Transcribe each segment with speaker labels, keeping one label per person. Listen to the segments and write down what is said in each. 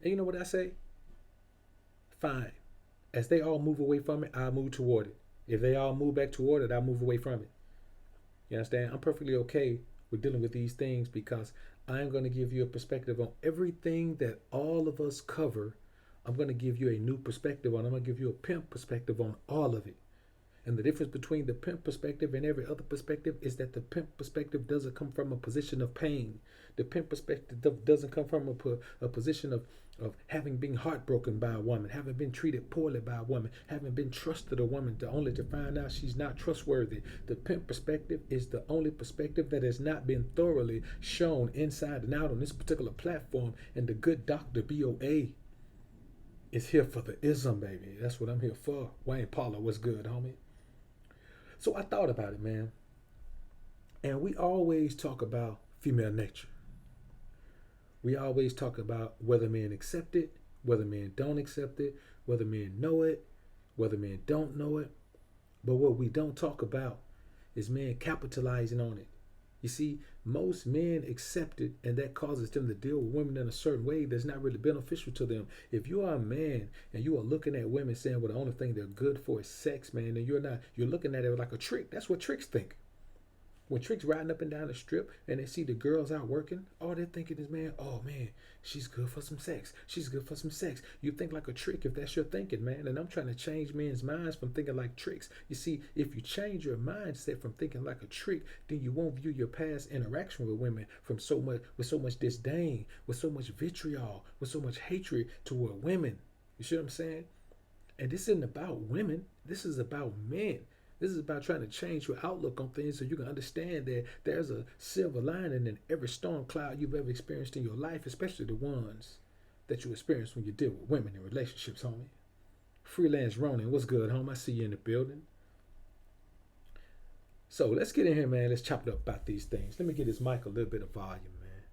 Speaker 1: And you know what I say? Fine. As they all move away from it, I'll move toward it. If they all move back toward it, I'll move away from it. You understand? I'm perfectly okay with dealing with these things because I'm going to give you a perspective on everything that all of us cover. I'm going to give you a new perspective on. I'm going to give you a pimp perspective on all of it. And the difference between the pimp perspective and every other perspective is that the pimp perspective doesn't come from a position of pain. The pimp perspective doesn't come from a position of having been heartbroken by a woman, having been treated poorly by a woman, having been trusted a woman to only to find out she's not trustworthy. The pimp perspective is the only perspective that has not been thoroughly shown inside and out on this particular platform. And the good doctor BoA is here for the ism, baby. That's what I'm here for. Wayne Paula, what's good, homie? So I thought about it, man. And we always talk about female nature. We always talk about whether men accept it, whether men don't accept it, whether men know it, whether men don't know it. But what we don't talk about is men capitalizing on it. You see, most men accept it, and that causes them to deal with women in a certain way that's not really beneficial to them. If you are a man and you are looking at women saying, well, the only thing they're good for is sex, man, and you're looking at it like a trick. That's what tricks think. When tricks riding up and down the strip and they see the girls out working, all they're thinking is, man, oh man, she's good for some sex. She's good for some sex. You think like a trick if that's your thinking, man. And I'm trying to change men's minds from thinking like tricks. You see, if you change your mindset from thinking like a trick, then you won't view your past interaction with women from with so much disdain, with so much vitriol, with so much hatred toward women. You see what I'm saying? And this isn't about women. This is about men. This is about trying to change your outlook on things so you can understand that there's a silver lining in every storm cloud you've ever experienced in your life, especially the ones that you experience when you deal with women in relationships, homie. Freelance Ronin, what's good, homie? I see you in the building. So let's get in here, man. Let's chop it up about these things. Let me get this mic a little bit of volume, man.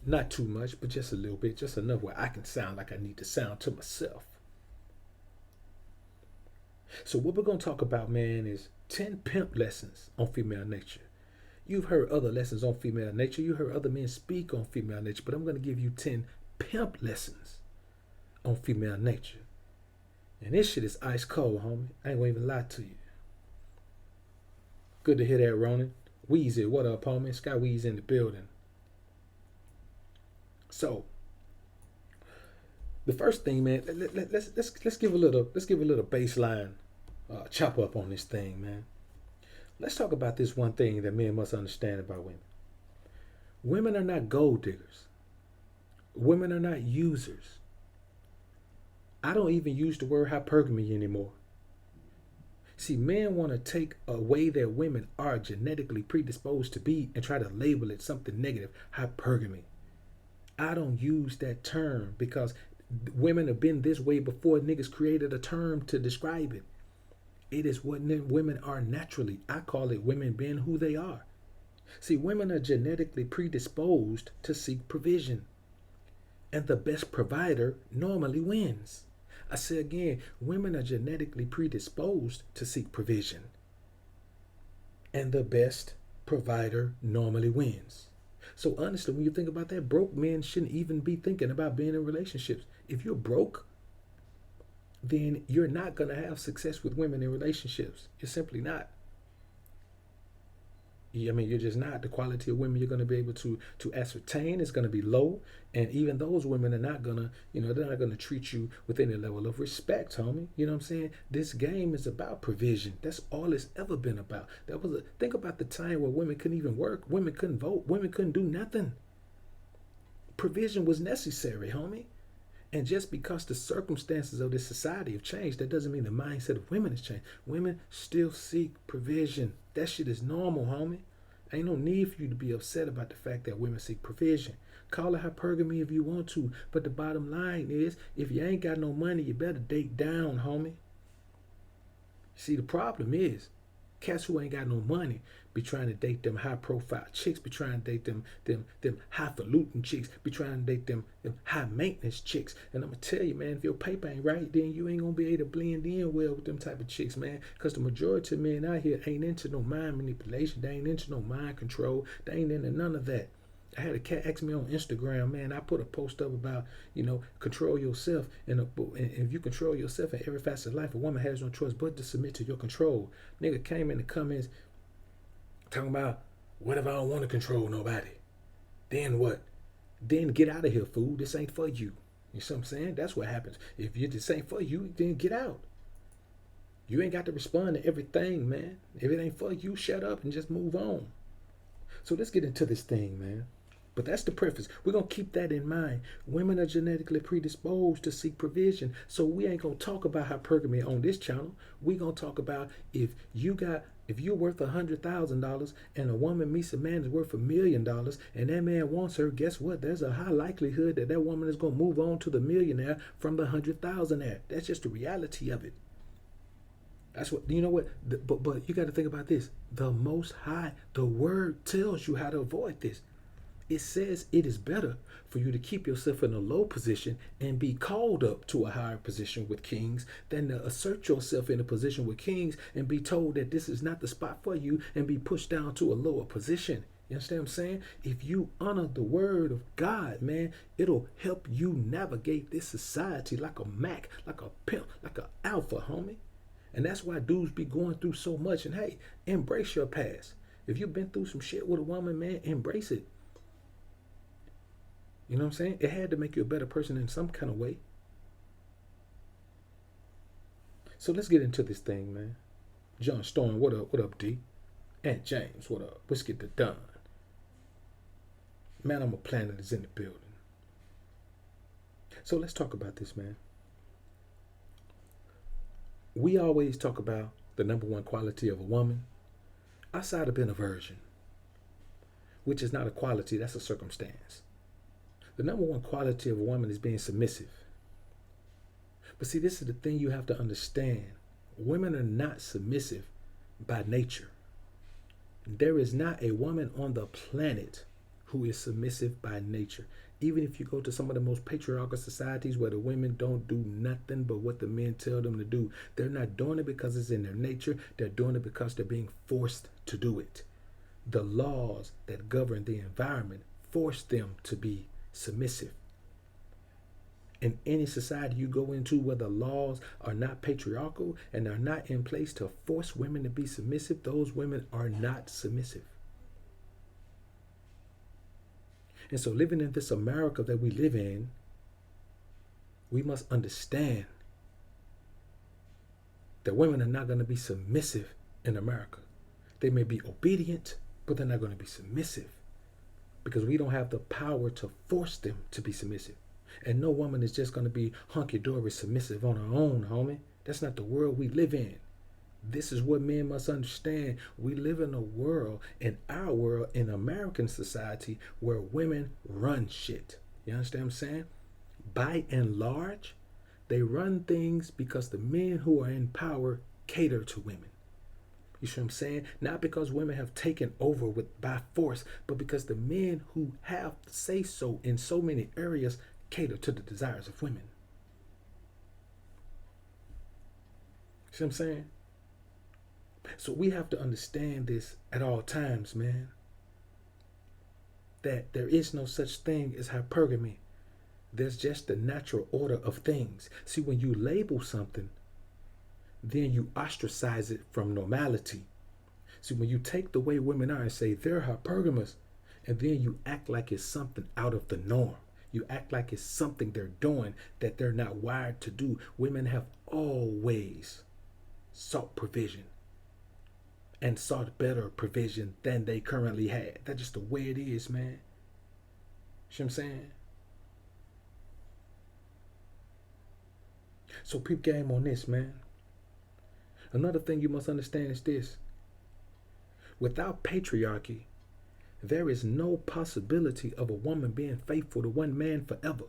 Speaker 1: Not too much, but just a little bit, just enough where I can sound like I need to sound to myself. So what we're going to talk about, man, is 10 pimp lessons on female nature. You've heard other lessons on female nature. You heard other men speak on female nature, but I'm going to give you 10 pimp lessons on female nature. And this shit is ice cold, homie. I ain't going to even lie to you. Good to hear that, Ronan. Weezy, what up, homie? Sky Weezy in the building. So, the first thing, man, let's give a little baseline chop up on this thing, man. Let's talk about this one thing that men must understand about women. Women are not gold diggers. Women are not users. I don't even use the word hypergamy anymore. See, men want to take a way that women are genetically predisposed to be and try to label it something negative, hypergamy. I don't use that term because women have been this way before niggas created a term to describe it. It is what women are naturally. I call it women being who they are. See, women are genetically predisposed to seek provision. And the best provider normally wins. I say again, women are genetically predisposed to seek provision. And the best provider normally wins. So honestly, when you think about that, broke men shouldn't even be thinking about being in relationships. If you're broke, then you're not going to have success with women in relationships. You're simply not. I mean, you're just not. The quality of women you're going to be able to ascertain is going to be low. And even those women are not going to, they're not going to treat you with any level of respect, homie. You know what I'm saying? This game is about provision. That's all it's ever been about. Think about the time where women couldn't even work. Women couldn't vote. Women couldn't do nothing. Provision was necessary, homie. And just because the circumstances of this society have changed, that doesn't mean the mindset of women has changed. Women still seek provision. That shit is normal, homie. Ain't no need for you to be upset about the fact that women seek provision. Call it hypergamy if you want to. But the bottom line is, if you ain't got no money, you better date down, homie. See, the problem is, cats who ain't got no money be trying to date them high profile chicks, be trying to date them highfalutin chicks, be trying to date them high maintenance chicks. And I'm gonna tell you, man, if your paper ain't right, then you ain't gonna be able to blend in well with them type of chicks, man. Cause the majority of men out here ain't into no mind manipulation, they ain't into no mind control, they ain't into none of that. I had a cat ask me on Instagram, man. I put a post up about, control yourself. And if you control yourself in every facet of life, a woman has no choice but to submit to your control. Nigga came in the comments talking about, what if I don't want to control nobody? Then what? Then get out of here, fool. This ain't for you. You see what I'm saying? That's what happens. If this ain't for you, then get out. You ain't got to respond to everything, man. If it ain't for you, shut up and just move on. So let's get into this thing, man. But that's the preface. We're going to keep that in mind. Women are genetically predisposed to seek provision. So we ain't going to talk about hypergamy on this channel. We're going to talk about if you're worth $100,000 and a woman meets a man that's worth $1 million and that man wants her, guess what? There's a high likelihood that that woman is going to move on to the millionaire from the 100,000 there. That's just the reality of it. That's what, you know what? But you got to think about this. The Most High, the word tells you how to avoid this. It says it is better for you to keep yourself in a low position and be called up to a higher position with kings than to assert yourself in a position with kings and be told that this is not the spot for you and be pushed down to a lower position. You understand what I'm saying? If you honor the word of God, man, it'll help you navigate this society like a Mac, like a pimp, like an alpha, homie. And that's why dudes be going through so much. And hey, embrace your past. If you've been through some shit with a woman, man, embrace it. You know what I'm saying? It had to make you a better person in some kind of way. So let's get into this thing, man. John Storm, what up? What up, D? And James, what up? Let's get it done. Man, I'm a planet is in the building. So let's talk about this, man. We always talk about the number one quality of a woman outside of being a virgin, which is not a quality, that's a circumstance. The number one quality of a woman is being submissive. But see, this is the thing you have to understand. Women are not submissive by nature. There is not a woman on the planet who is submissive by nature. Even if you go to some of the most patriarchal societies where the women don't do nothing but what the men tell them to do, they're not doing it because it's in their nature. They're doing it because they're being forced to do it. The laws that govern the environment force them to be submissive. In any society you go into where the laws are not patriarchal and are not in place to force women to be submissive, those women are not submissive. And so living in this America that we live in, we must understand that women are not going to be submissive in America. They may be obedient, but they're not going to be submissive because we don't have the power to force them to be submissive. And no woman is just going to be hunky-dory submissive on her own, homie. That's not the world we live in. This is what men must understand. We live in a world, in our world, in American society, where women run shit. You understand what I'm saying? By and large, they run things because the men who are in power cater to women. You see what I'm saying? Not because women have taken over by force, but because the men who have say so in so many areas cater to the desires of women. See what I'm saying? So we have to understand this at all times, man. That there is no such thing as hypergamy. There's just the natural order of things. See, when you label something, then you ostracize it from normality. See, when you take the way women are and say they're hypergamous, and then you act like it's something out of the norm. You act like it's something they're doing that they're not wired to do. Women have always sought provision and sought better provision than they currently had. That's just the way it is, man. See what I'm saying? So peep game on this, man. Another thing you must understand is this. Without patriarchy, there is no possibility of a woman being faithful to one man forever.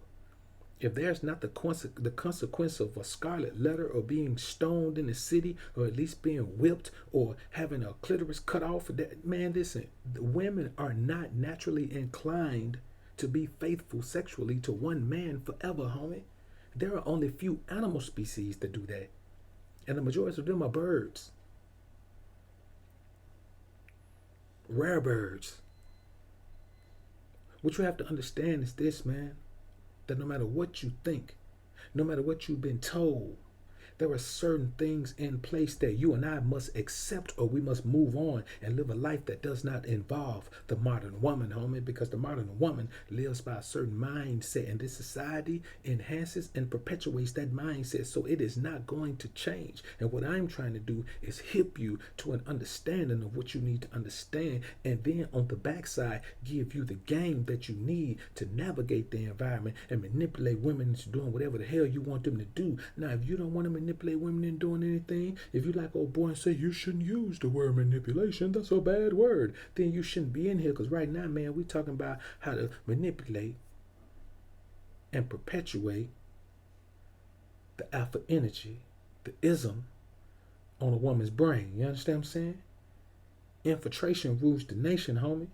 Speaker 1: If there's not the consequence of a scarlet letter or being stoned in the city or at least being whipped or having a clitoris cut off, man, listen, the women are not naturally inclined to be faithful sexually to one man forever, homie. There are only few animal species that do that. And the majority of them are birds. Rare birds. What you have to understand is this, man, that no matter what you think, no matter what you've been told, there are certain things in place that you and I must accept, or we must move on and live a life that does not involve the modern woman, homie, because the modern woman lives by a certain mindset, and this society enhances and perpetuates that mindset, so it is not going to change. And what I'm trying to do is hip you to an understanding of what you need to understand, and then on the backside give you the game that you need to navigate the environment and manipulate women into doing whatever the hell you want them to do. Now, if you don't want to manipulate women in doing anything, if you like old boy and say you shouldn't use the word manipulation, that's a bad word, then you shouldn't be in here, because right now, man, we're talking about how to manipulate and perpetuate the alpha energy, the ism on a woman's brain. You understand what I'm saying? Infiltration rules the nation, homie.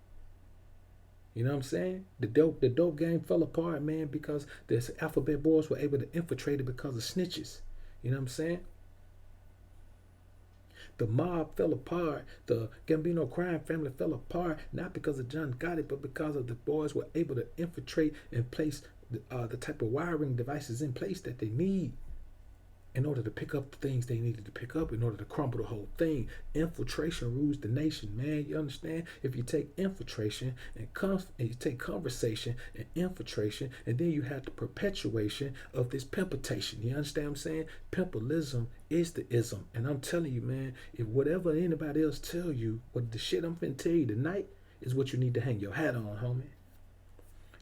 Speaker 1: You know what I'm saying? The dope game fell apart, man, because the alphabet boys were able to infiltrate it because of snitches. You know what I'm saying? The mob fell apart. The Gambino crime family fell apart, not because of John Gotti, but because of the boys were able to infiltrate and place the type of wiring devices in place that they need in order to pick up the things they needed to pick up in order to crumble the whole thing. Infiltration rules the nation, man. You understand? If you take infiltration and you take conversation and infiltration, and then you have the perpetuation of this pimpitation. You understand what I'm saying? Pimpalism is the ism. And I'm telling you, man, if whatever anybody else tell you, what the shit I'm finna tell you tonight is what you need to hang your hat on, homie.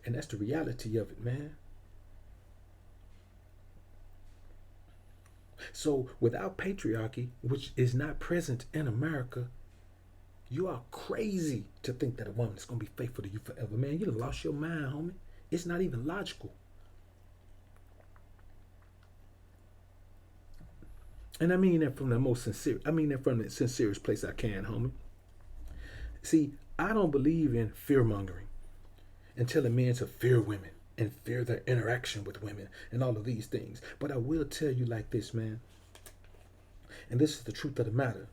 Speaker 1: And that's the reality of it, man. So without patriarchy, which is not present in America, you are crazy to think that a woman is going to be faithful to you forever, man. You done lost your mind, homie. It's not even logical. And I mean that from the most sincere, I mean that from the sincerest place I can, homie. See, I don't believe in fear-mongering and telling men to fear women and fear their interaction with women and all of these things. But I will tell you like this, man. And this is the truth of the matter.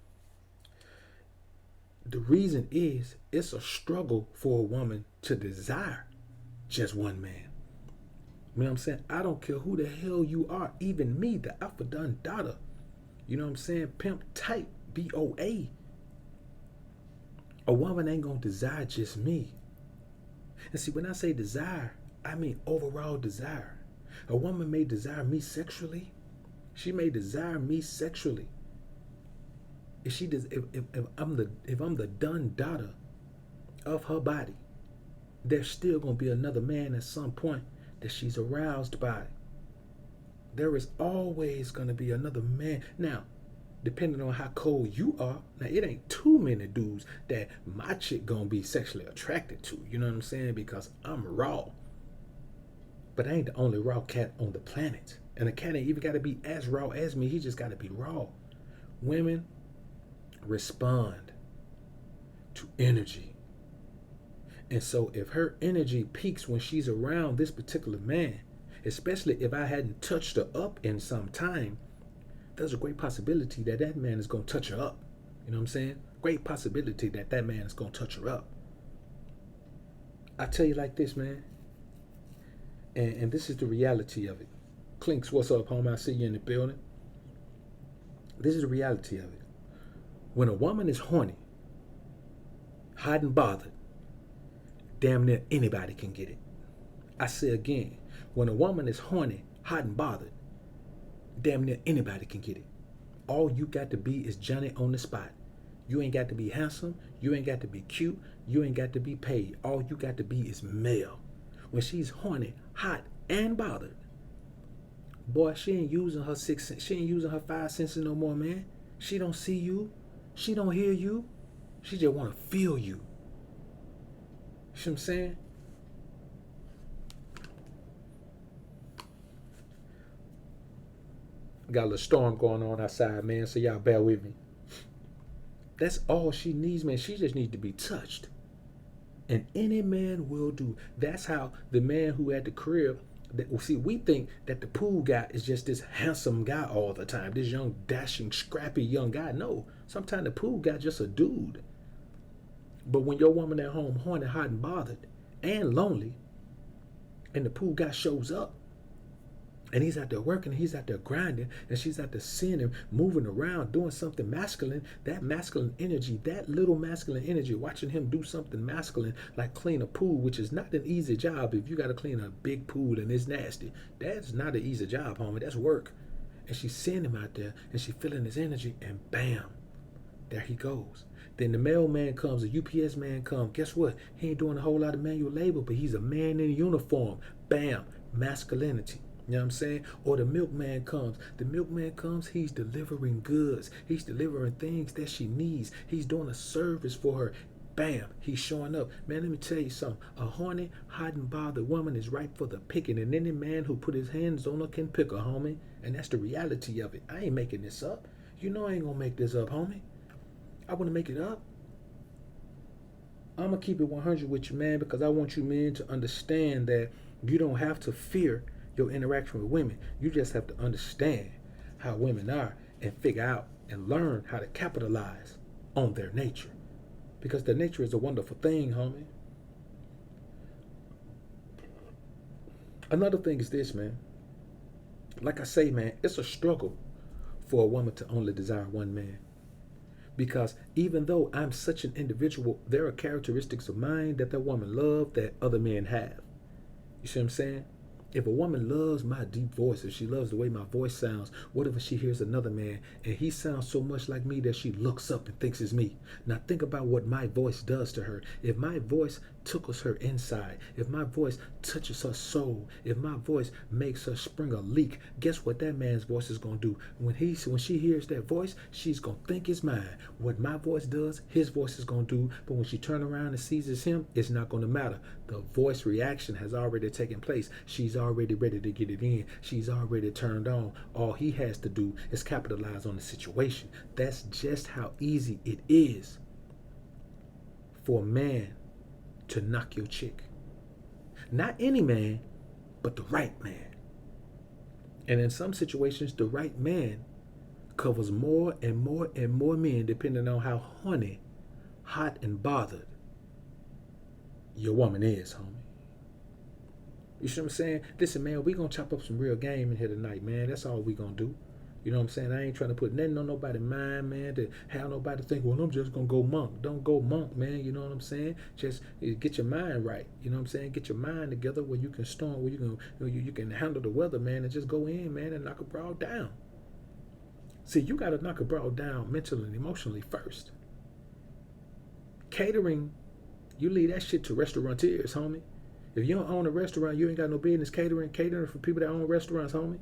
Speaker 1: The reason is it's a struggle for a woman to desire just one man. You know what I'm saying? I don't care who the hell you are. Even me, the Alpha Dun daughter. You know what I'm saying? Pimp type, BoA. A woman ain't gonna desire just me. And see, when I say desire, I mean overall desire. A woman may desire me sexually. She may desire me sexually. If I'm the done daughter of her body, there's still gonna be another man at some point that she's aroused by. There is always gonna be another man. Now, depending on how cold you are, now it ain't too many dudes that my chick gonna be sexually attracted to. You know what I'm saying? Because I'm raw. But I ain't the only raw cat on the planet. And a cat ain't even got to be as raw as me. He just got to be raw. Women respond to energy. And so if her energy peaks when she's around this particular man, especially if I hadn't touched her up in some time, there's a great possibility that that man is going to touch her up. You know what I'm saying? Great possibility that that man is going to touch her up. I tell you like this, man. And this is the reality of it. Clinks, what's up, home? I see you in the building. This is the reality of it. When a woman is horny, hot and bothered, damn near anybody can get it. I say again, when a woman is horny, hot and bothered, damn near anybody can get it. All you got to be is Johnny on the spot. You ain't got to be handsome. You ain't got to be cute. You ain't got to be paid. All you got to be is male. When she's horny, hot, and bothered, boy, she ain't using her she ain't using her five senses no more, man. She don't see you. She don't hear you. She just want to feel you. You see what I'm saying? Got a little storm going on outside, man, so y'all bear with me. That's all she needs, man. She just needs to be touched. And any man will do. That's how the man who at the crib, see, we think that the pool guy is just this handsome guy all the time. This young, dashing, scrappy young guy. No, sometimes the pool guy just a dude. But when your woman at home horny, hot, and bothered, and lonely, and the pool guy shows up, and he's out there working, he's out there grinding, and she's out there seeing him moving around, doing something masculine, that masculine energy, that little masculine energy, watching him do something masculine, like clean a pool, which is not an easy job. If you got to clean a big pool and it's nasty, that's not an easy job, homie. That's work. And she's seeing him out there, and she's feeling his energy, and bam, there he goes. Then the mailman comes, the UPS man comes. Guess what? He ain't doing a whole lot of manual labor, but he's a man in a uniform. Bam, masculinity. You know what I'm saying? Or the milkman comes. The milkman comes, he's delivering goods. He's delivering things that she needs. He's doing a service for her. Bam, he's showing up. Man, let me tell you something. A horny, hot and bothered woman is ripe for the picking, and any man who put his hands on her can pick her, homie. And that's the reality of it. I ain't making this up. You know I ain't gonna make this up, homie. I want to make it up. I'm gonna keep it 100 with you, man, because I want you men to understand that you don't have to fear your interaction with women. You just have to understand how women are and figure out and learn how to capitalize on their nature, because their nature is a wonderful thing, homie. Another thing is this, man. Like I say, man, it's a struggle for a woman to only desire one man. Because even though I'm such an individual, there are characteristics of mine that woman loves that other men have. You see what I'm saying? If a woman loves my deep voice, if she loves the way my voice sounds, what if she hears another man and he sounds so much like me that she looks up and thinks it's me? Now think about what my voice does to her. If my voice tickles her inside, if my voice touches her soul, if my voice makes her spring a leak, guess what that man's voice is going to do? When she hears that voice, she's going to think it's mine. What my voice does, his voice is going to do. But when she turns around and sees it's him, it's not going to matter. The voice reaction has already taken place. She's already ready to get it in. She's already turned on. All he has to do is capitalize on the situation. That's just how easy it is for a man to knock your chick. Not any man, but the right man. And in some situations, the right man covers more and more and more men, depending on how horny, hot, and bothered your woman is, homie. You see what I'm saying? Listen, man, we gonna chop up some real game in here tonight, man. That's all we gonna do. You know what I'm saying? I ain't trying to put nothing on nobody's mind, man, to have nobody think, well, I'm just going to go monk. Don't go monk, man. You know what I'm saying? Just get your mind right. You know what I'm saying? Get your mind together where you can storm, where you can handle the weather, man, and just go in, man, and knock a broad down. See, you got to knock a broad down mentally and emotionally first. Catering, you leave that shit to restaurateurs, homie. If you don't own a restaurant, you ain't got no business catering for people that own restaurants, homie.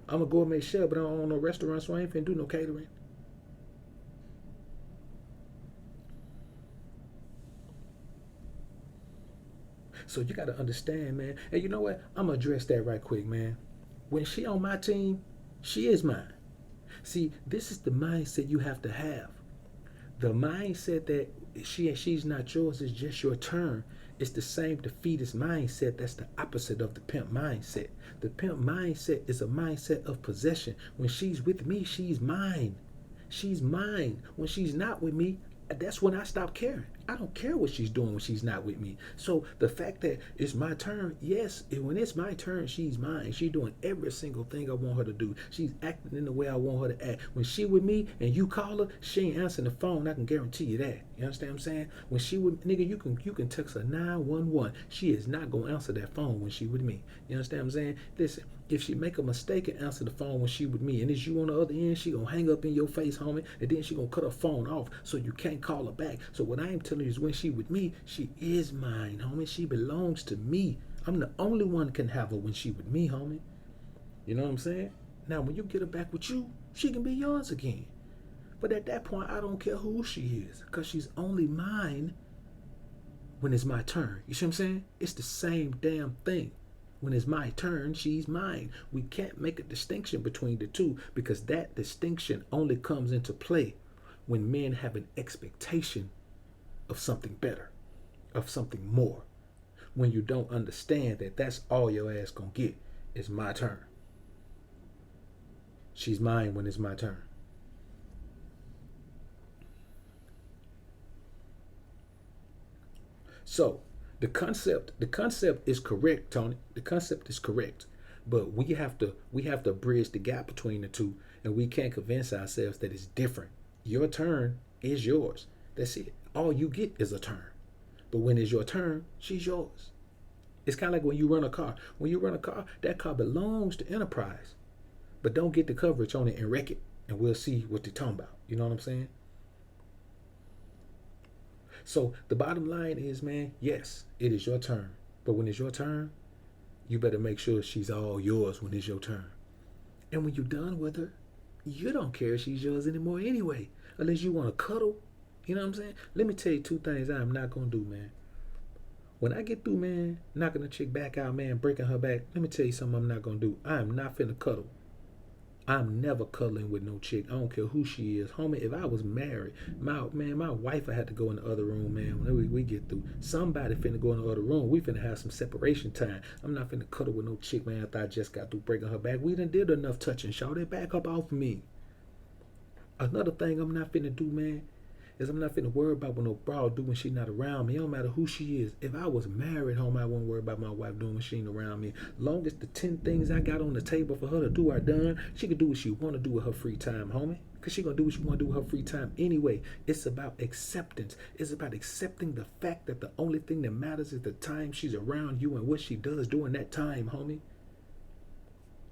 Speaker 1: I'm a gourmet chef, but I don't own no restaurant, so I ain't finna do no catering. So you got to understand, man. And you know what? I'm going to address that right quick, man. When she on my team, she is mine. See, this is the mindset you have to have. The mindset that she's not yours, is just your turn. It's the same defeatist mindset. That's the opposite of the pimp mindset. The pimp mindset is a mindset of possession. When she's with me, she's mine. She's mine. When she's not with me, that's when I stop caring. I don't care what she's doing when she's not with me. So the fact that it's my turn, yes, when it's my turn, she's mine. She's doing every single thing I want her to do. She's acting in the way I want her to act. When she with me and you call her, she ain't answering the phone. I can guarantee you that. You understand what I'm saying? When she with nigga, you can text her 911. She is not gonna answer that phone when she with me. You understand what I'm saying? Listen, if she make a mistake and answer the phone when she with me, and it's you on the other end, she gonna hang up in your face, homie, and then she gonna cut her phone off so you can't call her back. So what I am telling you is when she with me, she is mine, homie. She belongs to me. I'm the only one can have her when she with me, homie. You know what I'm saying? Now when you get her back with you, she can be yours again. But at that point, I don't care who she is, because she's only mine when it's my turn. You see what I'm saying? It's the same damn thing. When it's my turn, she's mine. We can't make a distinction between the two, because that distinction only comes into play when men have an expectation of something better, of something more. When you don't understand that that's all your ass gonna get is my turn. She's mine when it's my turn. So The concept is correct, Tony. The concept is correct. But we have to bridge the gap between the two, and we can't convince ourselves that it's different. Your turn is yours. That's it. All you get is a turn. But when it's your turn, she's yours. It's kind of like when you run a car. When you run a car, that car belongs to Enterprise. But don't get the coverage on it and wreck it, and we'll see what they're talking about. You know what I'm saying? So the bottom line is, man, yes, it is your turn. But when it's your turn, you better make sure she's all yours when it's your turn. And when you're done with her, you don't care if she's yours anymore anyway, unless you want to cuddle. You know what I'm saying? Let me tell you two things I am not going to do, man. When I get through, man, knocking a chick back out, man, breaking her back, let me tell you something I'm not going to do. I am not finna cuddle. I'm never cuddling with no chick. I don't care who she is. Homie, if I was married, my wife would have to go in the other room, man, when we get through. Somebody finna go in the other room. We finna have some separation time. I'm not finna cuddle with no chick, man, after I just got through breaking her back. We done did enough touching. Shout it back up off me. Another thing I'm not finna do, man, is I'm not finna worry about what no broad do when she not around me. It don't matter who she is. If I was married, home, I wouldn't worry about my wife doing when she ain't around me. Long as the 10 things I got on the table for her to do are done, she can do what she want to do with her free time, homie. Because she going to do what she want to do with her free time anyway. It's about acceptance. It's about accepting the fact that the only thing that matters is the time she's around you and what she does during that time, homie.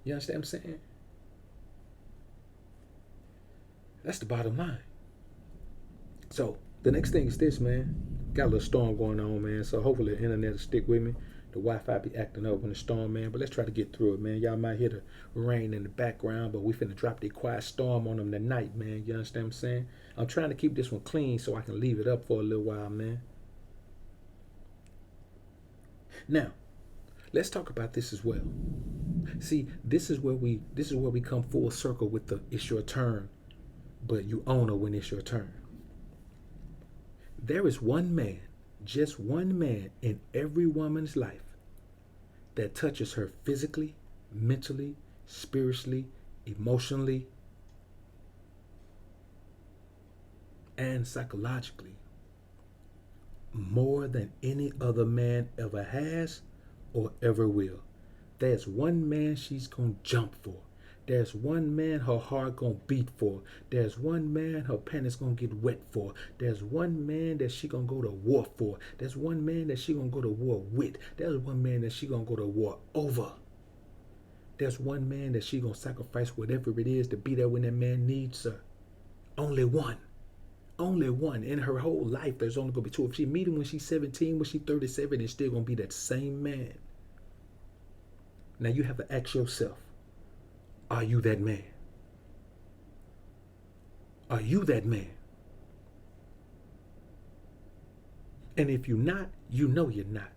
Speaker 1: You understand what I'm saying? That's the bottom line. So the next thing is this, man. Got a little storm going on, man. So hopefully the internet will stick with me. The Wi-Fi be acting up in the storm, man. But let's try to get through it, man. Y'all might hear the rain in the background, but we finna drop the quiet storm on them tonight, man. You understand what I'm saying? I'm trying to keep this one clean so I can leave it up for a little while, man. Now, let's talk about this as well. See, this is where we come full circle with the it's your turn, but you own her when it's your turn. There is one man, just one man in every woman's life that touches her physically, mentally, spiritually, emotionally, and psychologically more than any other man ever has or ever will. There's one man she's gonna jump for. There's one man her heart gonna beat for. There's one man her panties gonna get wet for. There's one man that she gonna go to war for. There's one man that she gonna go to war with. There's one man that she gonna go to war over. There's one man that she gonna sacrifice whatever it is to be there when that man needs her. Only one. Only one. In her whole life, there's only gonna be two. If she meet him when she's 17, when she's 37, it's still gonna be that same man. Now you have to ask yourself, are you that man? Are you that man? And if you're not, you know you're not.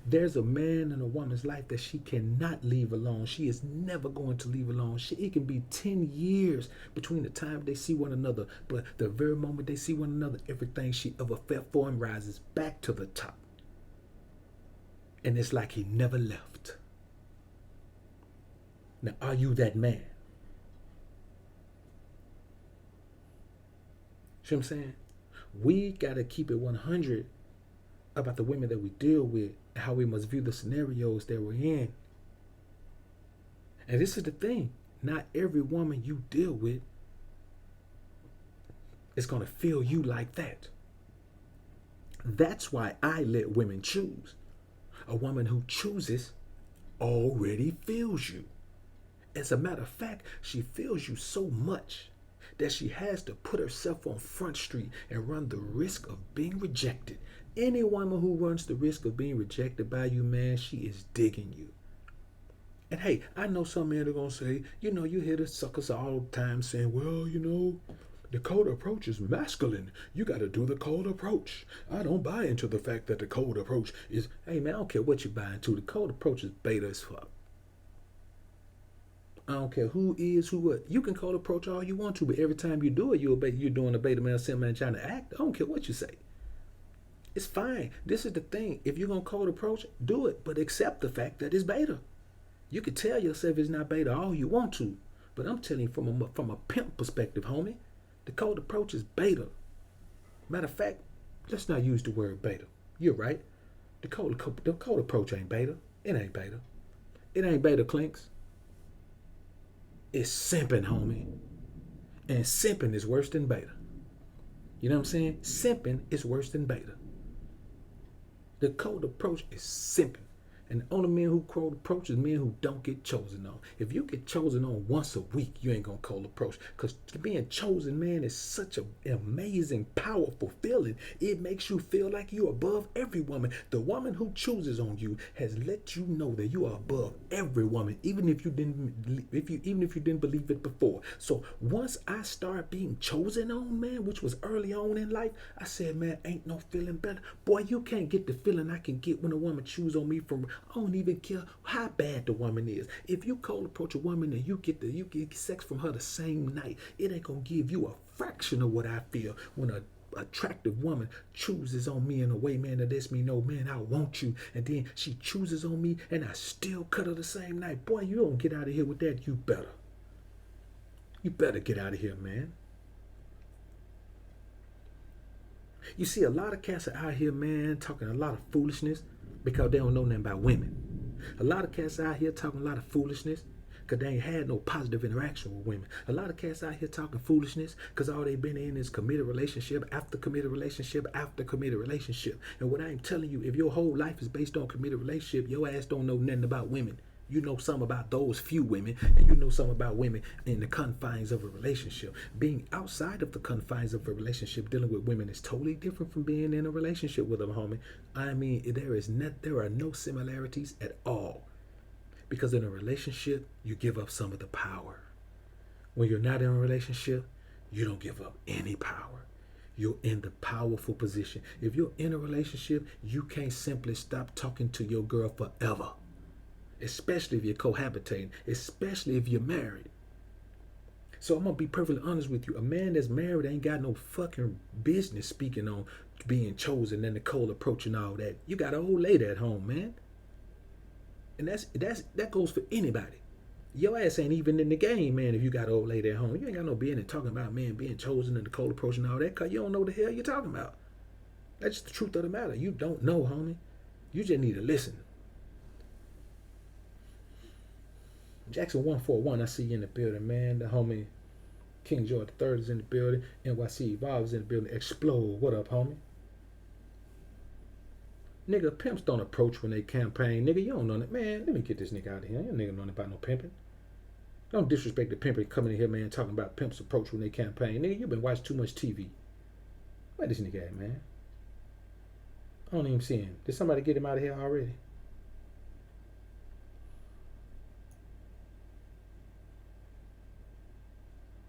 Speaker 1: There's a man in a woman's life that she cannot leave alone. She is never going to leave alone. It can be 10 years between the time they see one another, but the very moment they see one another, everything she ever felt for him rises back to the top. And it's like he never left. Now, are you that man? See what I'm saying? We got to keep it 100 about the women that we deal with and how we must view the scenarios that we're in. And this is the thing. Not every woman you deal with is going to feel you like that. That's why I let women choose. A woman who chooses already feels you. As a matter of fact, she feels you so much that she has to put herself on Front Street and run the risk of being rejected. Any woman who runs the risk of being rejected by you, man, she is digging you. And hey, I know some men are going to say, you hear the suckers all the time saying, well, the cold approach is masculine. You got to do the cold approach. I don't buy into the fact that the cold approach is, hey man, I don't care what you buy into. The cold approach is beta as fuck. I don't care who is, who what. You can cold approach all you want to, but every time you do it, you're doing a beta male, sim man trying to act. I don't care what you say. It's fine. This is the thing. If you're going to cold approach, do it, but accept the fact that it's beta. You can tell yourself it's not beta all you want to, but I'm telling you from a pimp perspective, homie, the cold approach is beta. Matter of fact, Let's not use the word beta. You're right. The cold approach ain't beta. It ain't beta. It ain't beta, Clinks. It's simping, homie. And simping is worse than beta. You know what I'm saying? Simping is worse than beta. The cold approach is simping. And the only men who cold approach is men who don't get chosen on. If you get chosen on once a week, you ain't gonna cold approach. Because being chosen, man, is such an amazing, powerful feeling. It makes you feel like you're above every woman. The woman who chooses on you has let you know that you are above every woman, even if you didn't believe it before. So once I started being chosen on, man, which was early on in life, I said, man, ain't no feeling better. Boy, you can't get the feeling I can get when a woman chooses on me from. I don't even care how bad the woman is. If you cold approach a woman and you get sex from her the same night, it ain't gonna give you a fraction of what I feel when a attractive woman chooses on me in a way, man, that lets me know, man, I want you. And then she chooses on me and I still cut her the same night. Boy, you don't get out of here with that. You better. You better get out of here, man. You see, a lot of cats are out here, man, talking a lot of foolishness because they don't know nothing about women. A lot of cats out here talking a lot of foolishness because they ain't had no positive interaction with women. A lot of cats out here talking foolishness because all they've been in is committed relationship after committed relationship after committed relationship. And what I'm telling you, if your whole life is based on committed relationship, your ass don't know nothing about women. You know something about those few women, and you know something about women in the confines of a relationship. Being outside of the confines of a relationship, dealing with women is totally different from being in a relationship with them, homie. I mean, there are no similarities at all. Because in a relationship, you give up some of the power. When you're not in a relationship, you don't give up any power. You're in the powerful position. If you're in a relationship, you can't simply stop talking to your girl forever. Especially if you're cohabitating, especially if you're married. So I'm gonna be perfectly honest with you. A man that's married ain't got no fucking business speaking on being chosen and the cold approach and all that. You got an old lady at home, man. And that goes for anybody. Your ass ain't even in the game, man, if you got an old lady at home. You ain't got no business talking about man being chosen and the cold approach and all that, because you don't know what the hell you're talking about. That's just the truth of the matter. You don't know, homie. You just need to listen. Jackson 141, I see you in the building, man. The homie King George III is in the building. NYC Evolve is in the building. Explode. What up, homie? Nigga, pimps don't approach when they campaign. Nigga, you don't know that. Man, let me get this nigga out of here. You nigga know nothing about no pimping. Don't disrespect the pimper coming in here, man, talking about pimps approach when they campaign. Nigga, you been watching too much TV. Where this nigga at, man? I don't even see him. Did somebody get him out of here already?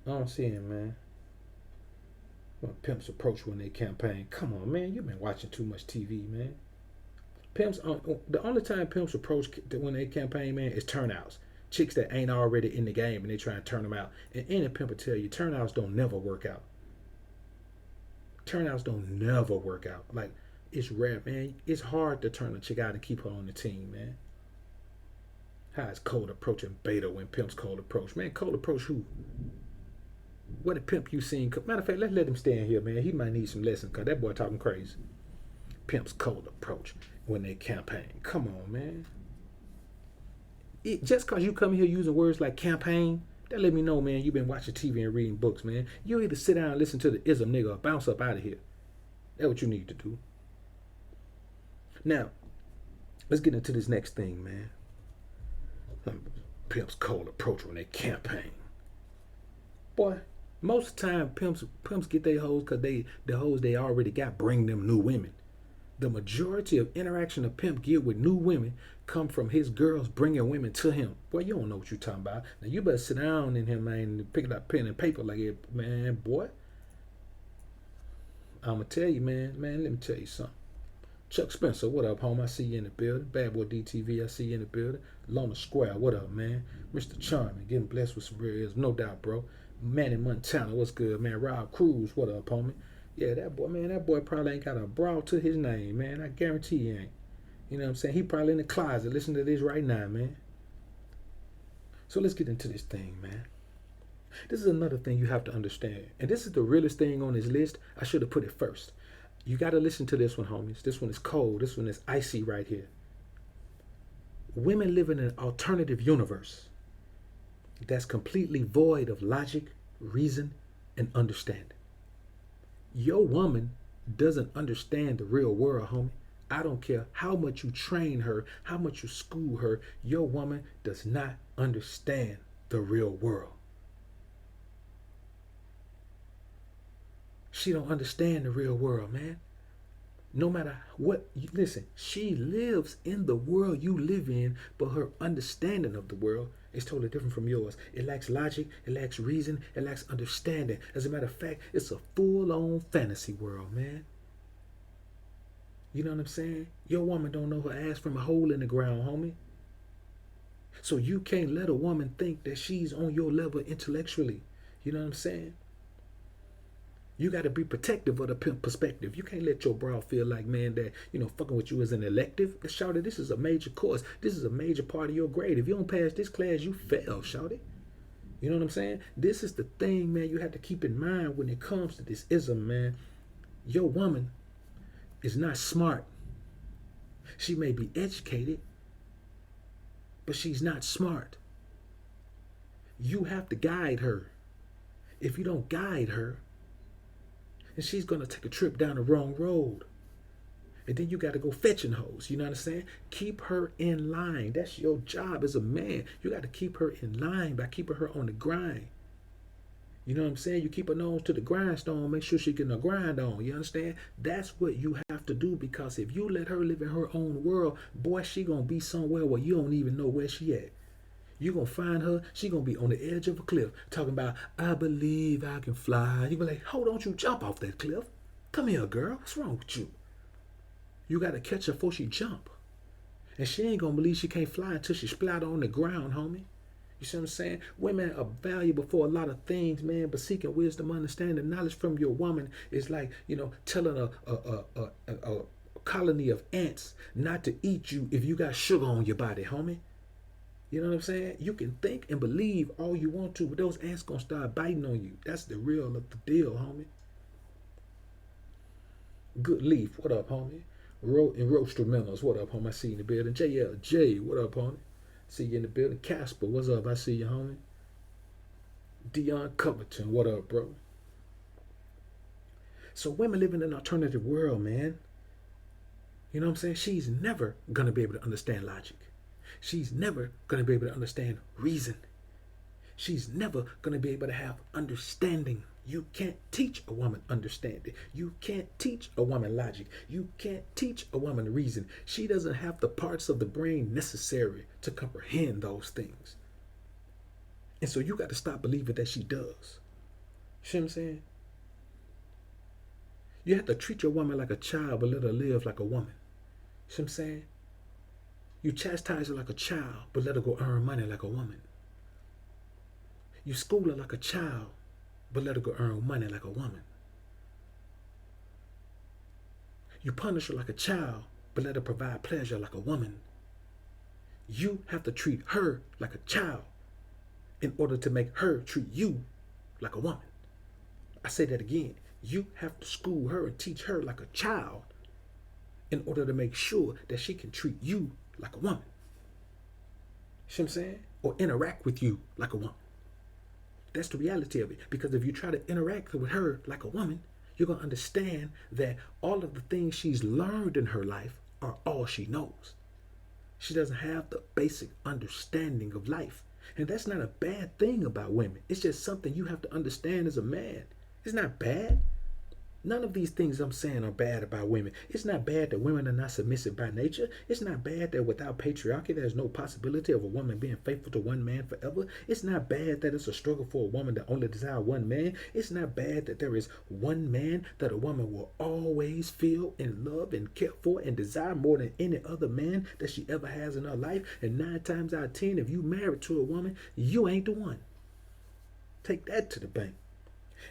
Speaker 1: I don't see him, man. Well, pimps approach when they campaign. Come on, man. You've been watching too much TV, man. Pimps. The only time pimps approach when they campaign, man, is turnouts. Chicks that ain't already in the game and they try to turn them out. And any pimp will tell you, turnouts don't never work out. Turnouts don't never work out. Like, it's rare, man. It's hard to turn a chick out and keep her on the team, man. How is cold approaching beta when pimps cold approach? Man, cold approach who? What a pimp you seen? Matter of fact, let's let him stay in here, man. He might need some lessons because that boy talking crazy. Pimps cold approach when they campaign. Come on, man. Just because you come here using words like campaign, that let me know, man, you've been watching TV and reading books, man. You either sit down and listen to the ism, nigga, or bounce up out of here. That's what you need to do. Now, let's get into this next thing, man. Pimps cold approach when they campaign. Boy, most of the time, pimps get their hoes because the hoes they already got bring them new women. The majority of interaction a pimp get with new women come from his girls bringing women to him. Boy, you don't know what you're talking about. Now, you better sit down in here, man, and pick up pen and paper like it, man, boy. I'm going to tell you, man, let me tell you something. Chuck Spencer, what up, home? I see you in the building. Bad Boy DTV, I see you in the building. Lona Square, what up, man? Mr. Charming, getting blessed with some real, no doubt, bro. Manny Montana, what's good, man? Rob Cruz, what up, homie? Yeah, that boy probably ain't got a brow to his name, man. I guarantee he ain't. You know what I'm saying? He probably in the closet listening to this right now, man. So let's get into this thing, man. This is another thing you have to understand. And this is the realest thing on this list. I should have put it first. You got to listen to this one, homies. This one is cold. This one is icy right here. Women live in an alternative universe that's completely void of logic, reason, and understanding. Your woman doesn't understand the real world, homie. I don't care how much you train her, how much you school her, your woman does not understand the real world. She don't understand the real world, man. No matter what, listen, she lives in the world you live in, but her understanding of the world is totally different from yours. It lacks logic, it lacks reason, it lacks understanding. As a matter of fact, it's a full-on fantasy world, man. You know what I'm saying? Your woman don't know her ass from a hole in the ground, homie. So you can't let a woman think that she's on your level intellectually. You know what I'm saying? You got to be protective of the pimp perspective. You can't let your bra feel like, man, that, fucking with you is an elective. Shawty, this is a major course. This is a major part of your grade. If you don't pass this class, you fail, shawty. You know what I'm saying? This is the thing, man, you have to keep in mind when it comes to this ism, man. Your woman is not smart. She may be educated, but she's not smart. You have to guide her. If you don't guide her, and she's going to take a trip down the wrong road. And then you got to go fetching hoes. You know what I'm saying? Keep her in line. That's your job as a man. You got to keep her in line by keeping her on the grind. You know what I'm saying? You keep her nose to the grindstone. Make sure she getting a grind on. You understand? That's what you have to do, because if you let her live in her own world, boy, she going to be somewhere where you don't even know where she at. You're going to find her, she going to be on the edge of a cliff talking about, I believe I can fly. You be like, hold, don't you jump off that cliff. Come here, girl. What's wrong with you? You got to catch her before she jump. And she ain't going to believe she can't fly until she splatter on the ground, homie. You see what I'm saying? Women are valuable for a lot of things, man, but seeking wisdom, understanding, knowledge from your woman is like, telling a colony of ants not to eat you if you got sugar on your body, homie. You know what I'm saying? You can think and believe all you want to, but those ants gonna start biting on you. That's the real of the deal, homie. Good Leaf, what up, homie? Roastrumentals, what up, homie? I see you in the building. JLJ, what up, homie? See you in the building. Casper, what's up? I see you, homie. Dion Covington, what up, bro? So women live in an alternative world, man. You know what I'm saying? She's never gonna be able to understand logic. She's never going to be able to understand reason. She's never going to be able to have understanding. You can't teach a woman understanding. You can't teach a woman logic. You can't teach a woman reason. She doesn't have the parts of the brain necessary to comprehend those things. And so you got to stop believing that she does. See what I'm saying? You have to treat your woman like a child, but let her live like a woman. See what I'm saying? You chastise her like a child, but let her go earn money like a woman. You school her like a child, but let her go earn money like a woman. You punish her like a child, but let her provide pleasure like a woman. You have to treat her like a child in order to make her treat you like a woman. I say that again. You have to school her and teach her like a child in order to make sure that she can treat you like a woman. See what I'm saying? Or interact with you like a woman. That's the reality of it. Because if you try to interact with her like a woman, you're going to understand that all of the things she's learned in her life are all she knows. She doesn't have the basic understanding of life. And that's not a bad thing about women. It's just something you have to understand as a man. It's not bad. None of these things I'm saying are bad about women. It's not bad that women are not submissive by nature. It's not bad that without patriarchy, there's no possibility of a woman being faithful to one man forever. It's not bad that it's a struggle for a woman to only desire one man. It's not bad that there is one man that a woman will always feel and love and care for and desire more than any other man that she ever has in her life. And 9 times out of 10, if you married to a woman, you ain't the one. Take that to the bank.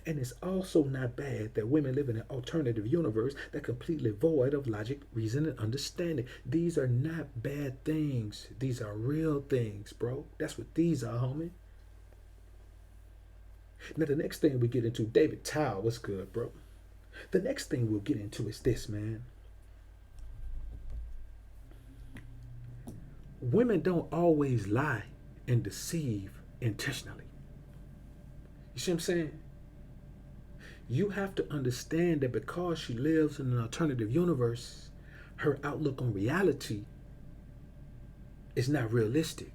Speaker 1: And it's also not bad that women live in an alternative universe that's completely void of logic, reason, and understanding. These are not bad things. These are real things, bro. That's what these are, homie. Now, the next thing we get into, David Tao, what's good, bro? The next thing we'll get into is this, man. Women don't always lie and deceive intentionally. You see what I'm saying? You have to understand that because she lives in an alternative universe, her outlook on reality is not realistic.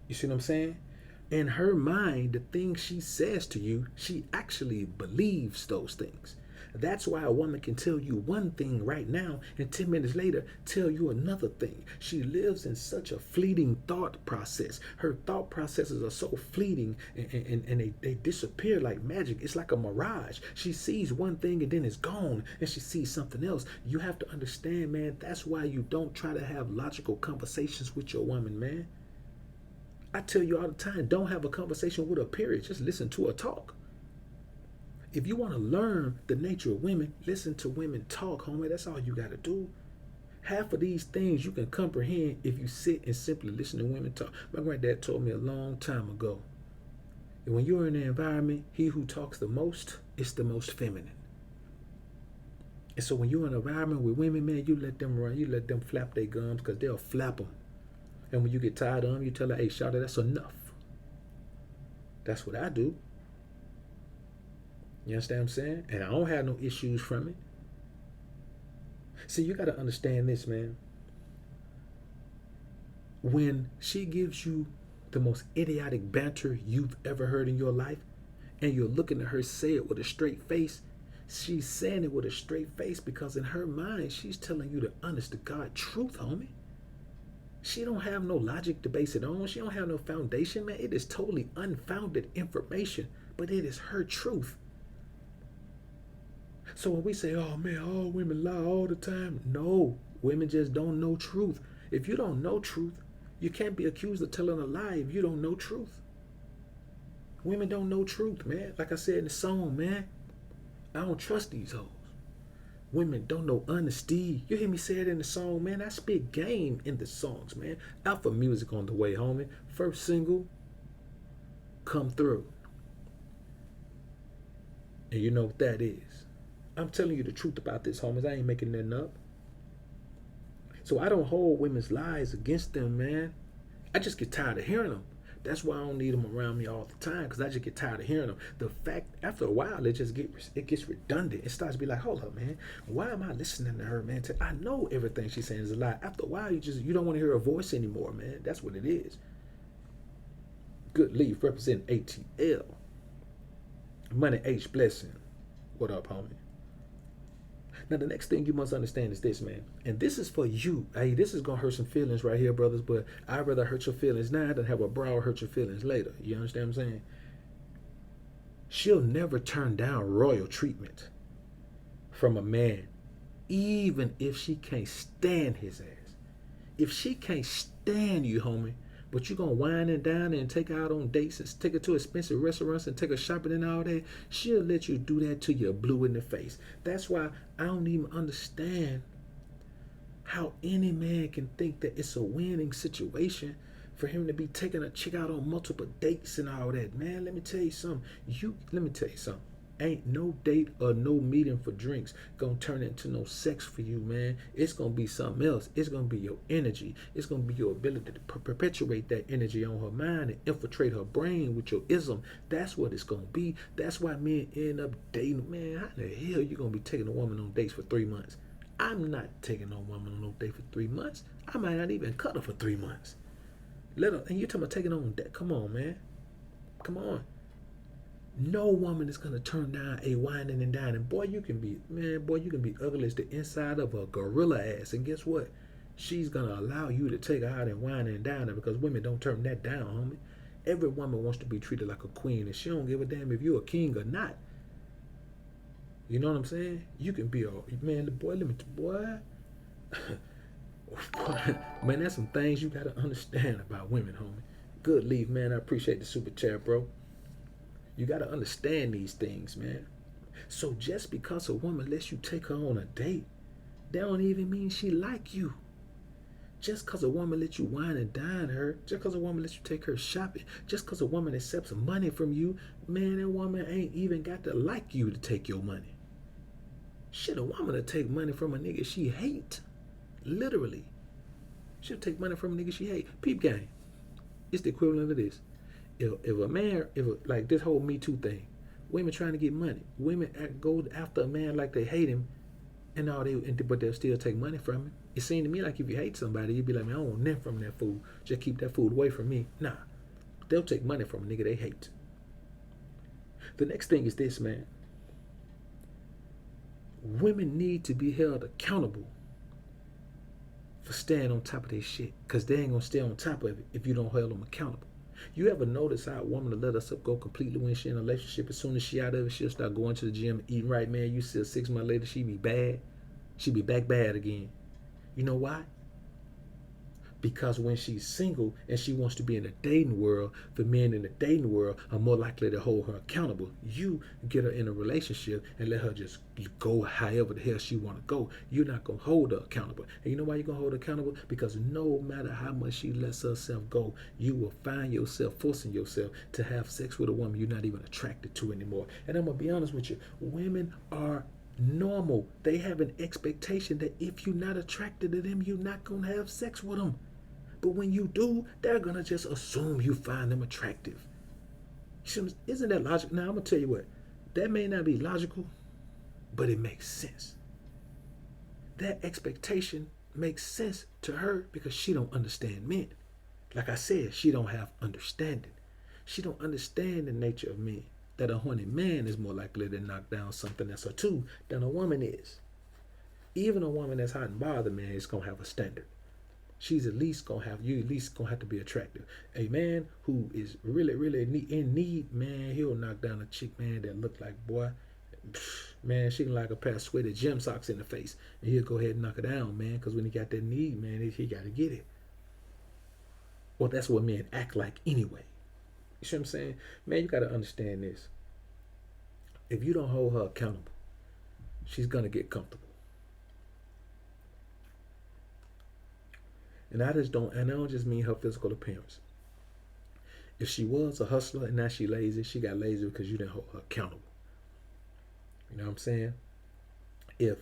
Speaker 1: You see what I'm saying? In her mind, the things she says to you, she actually believes those things. That's why a woman can tell you one thing right now and 10 minutes later tell you another thing. She lives in such a fleeting thought process. Her thought processes are so fleeting and they disappear like magic. It's like a mirage. She sees one thing and then it's gone and she sees something else. You have to understand, man, that's why you don't try to have logical conversations with your woman, man. I tell you all the time, don't have a conversation with her, period. Just listen to her talk. If you want to learn the nature of women, listen to women talk, homie. That's all you got to do. Half of these things you can comprehend if you sit and simply listen to women talk. My granddad told me a long time ago, and when you're in an environment, he who talks the most is the most feminine. And so when you're in an environment with women, man, you let them run. You let them flap their gums because they'll flap them. And when you get tired of them, you tell her, hey, shawty, that's enough. That's what I do. You understand what I'm saying? And I don't have no issues from it. See, you got to understand this, man. When she gives you the most idiotic banter you've ever heard in your life, and you're looking at her say it with a straight face, she's saying it with a straight face because in her mind, she's telling you the honest to God truth, homie. She don't have no logic to base it on. She don't have no foundation, man. It is totally unfounded information, but it is her truth. So when we say, oh man, all women lie all the time, no, women just don't know truth. If you don't know truth, you can't be accused of telling a lie if you don't know truth. Women don't know truth, man. Like I said in the song, man, I don't trust these hoes. Women don't know honesty. You hear me say it in the song, man. I spit game in the songs, man. Alpha music on the way, homie. First single, come through. And you know what that is. I'm telling you the truth about this, homies. I ain't making nothing up. So I don't hold women's lies against them, man. I just get tired of hearing them. That's why I don't need them around me all the time, because I just get tired of hearing them. The fact, after a while, it gets redundant. It starts to be like, hold up, man. Why am I listening to her, man? I know everything she's saying is a lie. After a while, you don't want to hear her voice anymore, man. That's what it is. Good Leaf representing ATL. Money H Blessing. What up, homie? Now, the next thing you must understand is this, man. And this is for you. Hey, this is going to hurt some feelings right here, brothers, but I'd rather hurt your feelings now than have a bra hurt your feelings later. You understand what I'm saying? She'll never turn down royal treatment from a man, even if she can't stand his ass. If she can't stand you, homie, but you gonna wine and dine and take her out on dates and take her to expensive restaurants and take her shopping and all that, she'll let you do that till you're blue in the face. That's why I don't even understand how any man can think that it's a winning situation for him to be taking a chick out on multiple dates and all that. Man, let me tell you something. Ain't no date or no meeting for drinks gonna turn into no sex for you, man. It's gonna be something else. It's gonna be your energy. It's gonna be your ability to perpetuate that energy on her mind and infiltrate her brain with your ism. That's what it's gonna be. That's why men end up dating. Man, how the hell you gonna be taking a woman on dates for 3 months? I'm not taking no woman on no date for 3 months. I might not even cut her for 3 months. And you're talking about taking on that? Come on, man. Come on. No woman is gonna turn down a whining and dining. Boy, you can be ugly as the inside of a gorilla ass. And guess what? She's gonna allow you to take her out and wine and dine her, because women don't turn that down, homie. Every woman wants to be treated like a queen, and she don't give a damn if you're a king or not. You know what I'm saying? You can be man, man, that's some things you gotta understand about women, homie. Good Leaf, man. I appreciate the super chat, bro. You got to understand these things, man. So just because a woman lets you take her on a date, that don't even mean she like you. Just because a woman lets you wine and dine her, just because a woman lets you take her shopping, just because a woman accepts money from you, man, that woman ain't even got to like you to take your money. Shit, a woman to take money from a nigga she hate. Literally. She'll take money from a nigga she hate. Peep game. It's the equivalent of this. If a man, like this whole Me Too thing, women trying to get money. Women go after a man like they hate him, and all but they'll still take money from him. It seems to me like if you hate somebody, you'd be like, man, I don't want nothing from that fool. Just keep that fool away from me. Nah, they'll take money from a nigga they hate. The next thing is this, man. Women need to be held accountable for staying on top of their shit, because they ain't gonna stay on top of it if you don't hold them accountable. You ever notice how a woman will let herself go completely when she in a relationship? As soon as she out of it, she'll start going to the gym, eating right, man. You see her 6 months later, she be bad. She be back bad again. You know why? Because when she's single and she wants to be in the dating world, the men in the dating world are more likely to hold her accountable. You get her in a relationship and let her just go however the hell she want to go. You're not going to hold her accountable. And you know why you're going to hold her accountable? Because no matter how much she lets herself go, you will find yourself forcing yourself to have sex with a woman you're not even attracted to anymore. And I'm going to be honest with you. Women are normal. They have an expectation that if you're not attracted to them, you're not going to have sex with them. But when you do, they're going to just assume you find them attractive. Isn't that logical? Now, I'm going to tell you what. That may not be logical, but it makes sense. That expectation makes sense to her because she don't understand men. Like I said, she don't have understanding. She don't understand the nature of men. That a horny man is more likely to knock down something that's a 2 than a woman is. Even a woman that's hot and bothered, man, is going to have a standard. She's at least gonna have to be attractive. A man who is really, really in need, man, he'll knock down a chick, man, that look like, boy, man, she can like a pair of sweaty gym socks in the face, and he'll go ahead and knock her down, man, because when he got that need, man, he got to get it. Well, that's what men act like anyway. You see what I'm saying? Man, you got to understand this. If you don't hold her accountable, she's gonna get comfortable. And I don't just mean her physical appearance. If she was a hustler and now she lazy, she got lazy because you didn't hold her accountable. You know what I'm saying? If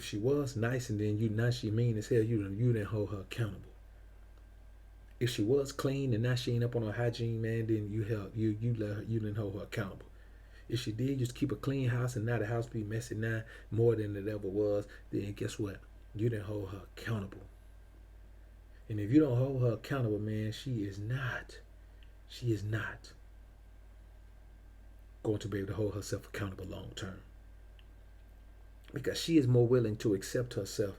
Speaker 1: she was nice and then now she mean as hell, you didn't hold her accountable. If she was clean and now she ain't up on her hygiene, man, then you didn't hold her accountable. If she did just keep a clean house and now the house be messy now more than it ever was, then guess what? You didn't hold her accountable. And if you don't hold her accountable, man, she is not going to be able to hold herself accountable long term. Because she is more willing to accept herself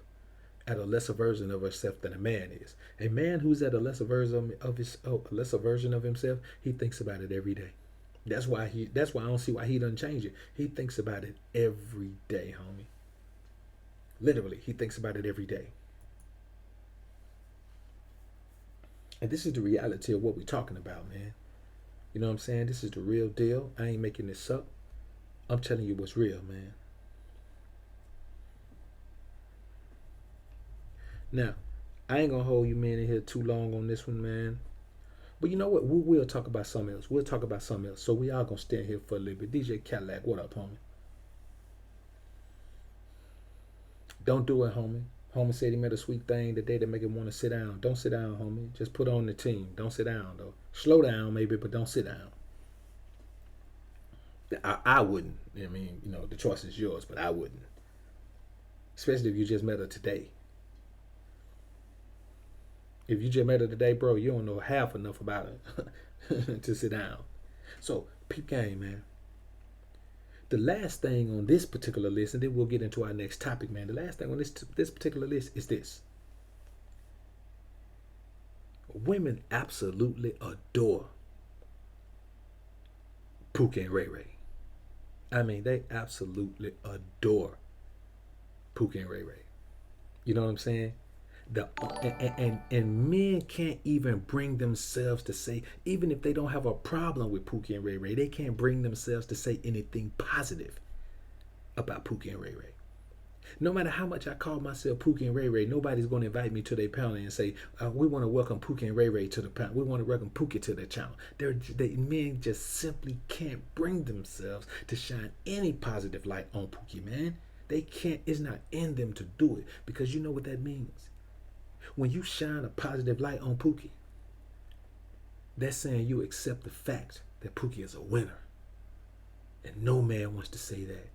Speaker 1: at a lesser version of herself than a man is. A man who's at a lesser version of himself, he thinks about it every day. That's why I don't see why he doesn't change it. He thinks about it every day, homie. Literally, he thinks about it every day. And this is the reality of what we're talking about, man. You know what I'm saying? This is the real deal. I ain't making this up. I'm telling you what's real, man. Now, I ain't gonna hold you men in here too long on this one, man. But you know what? We'll talk about something else. We'll talk about something else. So we all gonna stand here for a little bit. DJ Cadillac, what up, homie? Don't do it, homie. Homie said he made a sweet thing the day to make him want to sit down. Don't sit down, homie. Just put on the team. Don't sit down, though. Slow down, maybe, but don't sit down. I wouldn't. I mean, the choice is yours, but I wouldn't. Especially if you just met her today. If you just met her today, bro, you don't know half enough about her to sit down. So, peep game, man. The last thing on this particular list, and then we'll get into our next topic, man. The last thing on this particular list is this. Women absolutely adore Pookie and Ray Ray. I mean, they absolutely adore Pookie and Ray Ray. You know what I'm saying? And men can't even bring themselves to say, even if they don't have a problem with Pookie and Ray Ray, they can't bring themselves to say anything positive about Pookie and Ray Ray. No matter how much I call myself Pookie and Ray Ray, nobody's going to invite me to their panel and say, we want to welcome Pookie and Ray Ray to the panel. We want to welcome Pookie to their channel. Men just simply can't bring themselves to shine any positive light on Pookie, man. They can't, it's not in them to do it, because you know what that means. When you shine a positive light on Pookie, that's saying you accept the fact that Pookie is a winner. And no man wants to say that.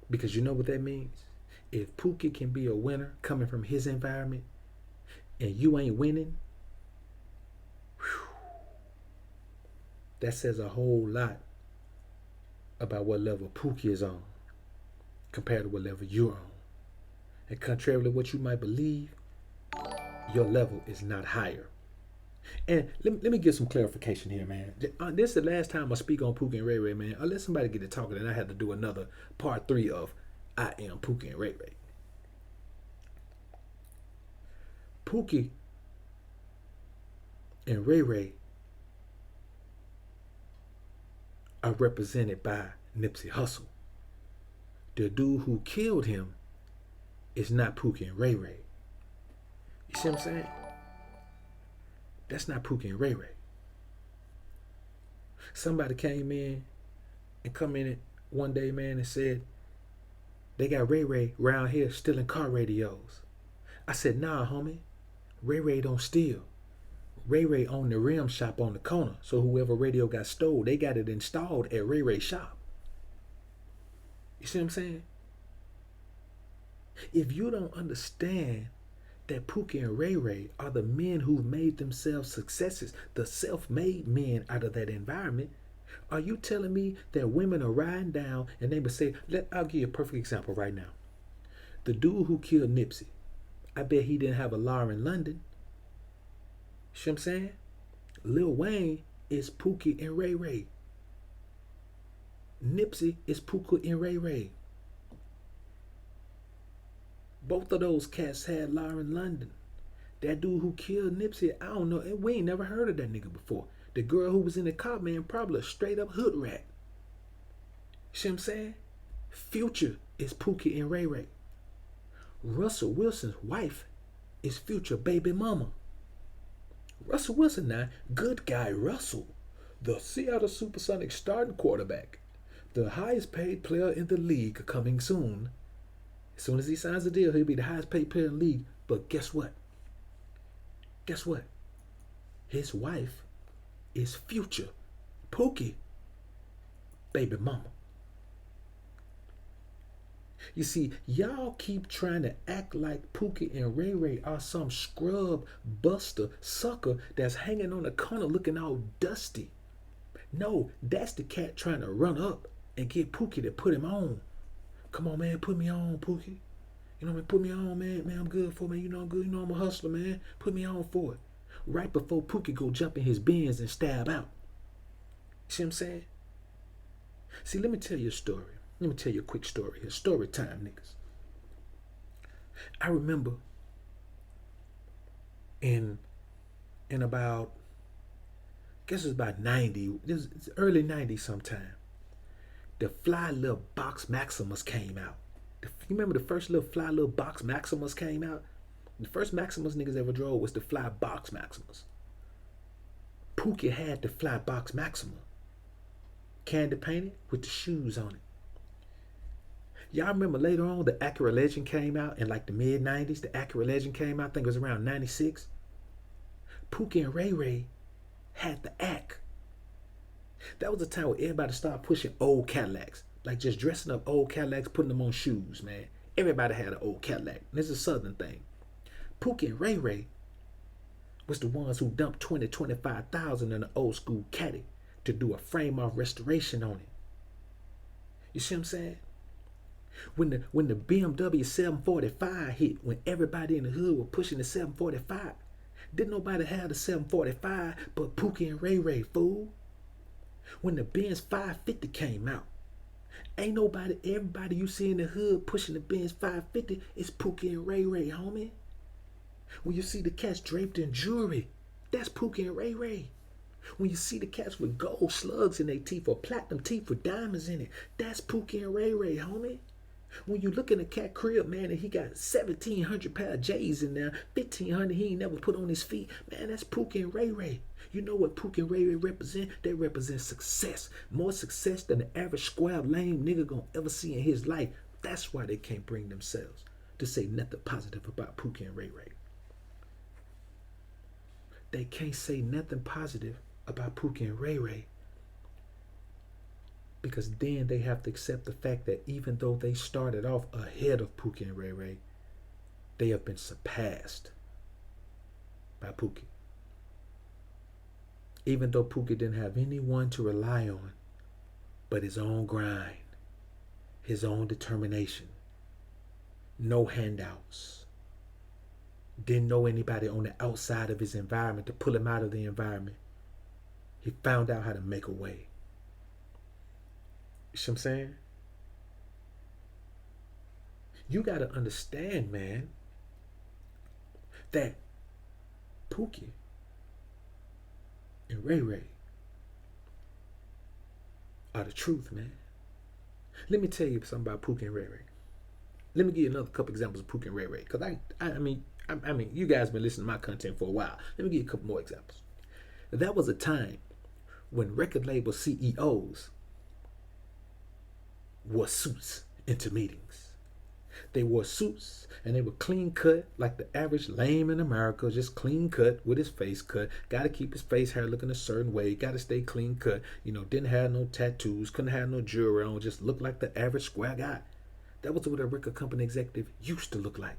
Speaker 1: Because you know what that means? If Pookie can be a winner coming from his environment and you ain't winning, that says a whole lot about what level Pookie is on compared to what level you're on. And contrary to what you might believe, your level is not higher. And let me get some clarification here, man. This is the last time I speak on Pookie and Ray Ray, man. Unless somebody get to talking, and I have to do another part 3 of I Am Pookie and Ray Ray. Pookie and Ray Ray are represented by Nipsey Hussle. The dude who killed him is not Pookie and Ray Ray. You see what I'm saying? That's not Pookie and Ray Ray. Somebody came in and commented one day, man, and said, they got Ray Ray around here stealing car radios. I said, nah, homie. Ray Ray don't steal. Ray Ray owned the rim shop on the corner, so whoever radio got stole, they got it installed at Ray Ray's shop. You see what I'm saying? If you don't understand that Pookie and Ray Ray are the men who've made themselves successes, the self-made men out of that environment, are you telling me that women are riding down and they would say, I'll give you a perfect example right now. The dude who killed Nipsey, I bet he didn't have a law in London. See what I'm saying? Lil Wayne is Pookie and Ray Ray. Nipsey is Pookie and Ray Ray. Both of those cats had law in London. That dude who killed Nipsey, I don't know, and we ain't never heard of that nigga before. The girl who was in the car, man, probably a straight up hood rat. See what I'm saying? Future is Pookie and Ray Ray. Russell Wilson's wife is Future baby mama. Russell Wilson now, good guy Russell, the Seattle Supersonics starting quarterback, the highest paid player in the league coming soon. As soon as he signs a deal, he'll be the highest paid player in the league. But guess what? Guess what? His wife is Future Pookie baby mama. You see, y'all keep trying to act like Pookie and Ray Ray are some scrub buster sucker that's hanging on the corner looking all dusty. No, that's the cat trying to run up and get Pookie to put him on. Come on, man, put me on, Pookie. You know, man, put me on, man. Man, I'm good for it, man. You know I'm good. You know I'm a hustler, man. Put me on for it. Right before Pookie go jump in his Benz and stab out. See what I'm saying? See, let me tell you a story. Let me tell you a quick story here. Story time, niggas. I remember in about, I guess it was about 90, it's early 90s sometime, the fly little box Maximus came out. You remember the first little fly little box Maximus came out? The first Maximus niggas ever drove was the fly box Maximus. Pookie had the fly box Maxima. Candy painted with the shoes on it. Y'all remember later on the Acura Legend came out in like the mid 90s? The Acura Legend came out, I think it was around 96. Pookie and Ray Ray had the Ac. That was the time where everybody started pushing old Cadillacs. Like just dressing up old Cadillacs, putting them on shoes, man. Everybody had an old Cadillac. This is a southern thing. Pookie and Ray Ray was the ones who dumped 20, 25,000 in an old school Caddy to do a frame off restoration on it. You see what I'm saying? When the BMW 745 hit, when everybody in the hood were pushing the 745, didn't nobody have the 745 but Pookie and Ray Ray, fool. When the Benz 550 came out, ain't nobody, everybody you see in the hood pushing the Benz 550 is Pookie and Ray Ray, homie. When you see the cats draped in jewelry, that's Pookie and Ray Ray. When you see the cats with gold slugs in their teeth or platinum teeth with diamonds in it, that's Pookie and Ray Ray, homie. When you look in the cat crib, man, and he got 1,700 pair of J's in there, 1,500 he ain't never put on his feet, man, that's Pookie and Ray Ray. You know what Pookie and Ray Ray represent? They represent success. More success than the average square lame nigga gonna ever see in his life. That's why they can't bring themselves to say nothing positive about Pookie and Ray Ray. They can't say nothing positive about Pookie and Ray Ray because then they have to accept the fact that even though they started off ahead of Pookie and Ray Ray, they have been surpassed by Pookie. Even though Pookie didn't have anyone to rely on but his own grind, his own determination, no handouts, didn't know anybody on the outside of his environment to pull him out of the environment. He found out how to make a way. You see what I'm saying? You got to understand, man, that Pookie and Ray Ray are the truth, man. Let me tell you something about Pookie and Ray Ray. Let me give you another couple examples of Pookie and Ray Ray, because I mean, you guys been listening to my content for a while. Let me give you a couple more examples. That was a time when record label CEOs wore suits into meetings. They wore suits and they were clean cut like the average lame in America, just clean cut with his face cut. Got to keep his face hair looking a certain way. Got to stay clean cut. Didn't have no tattoos, couldn't have no jewelry on, just looked like the average square guy. That was what a record company executive used to look like.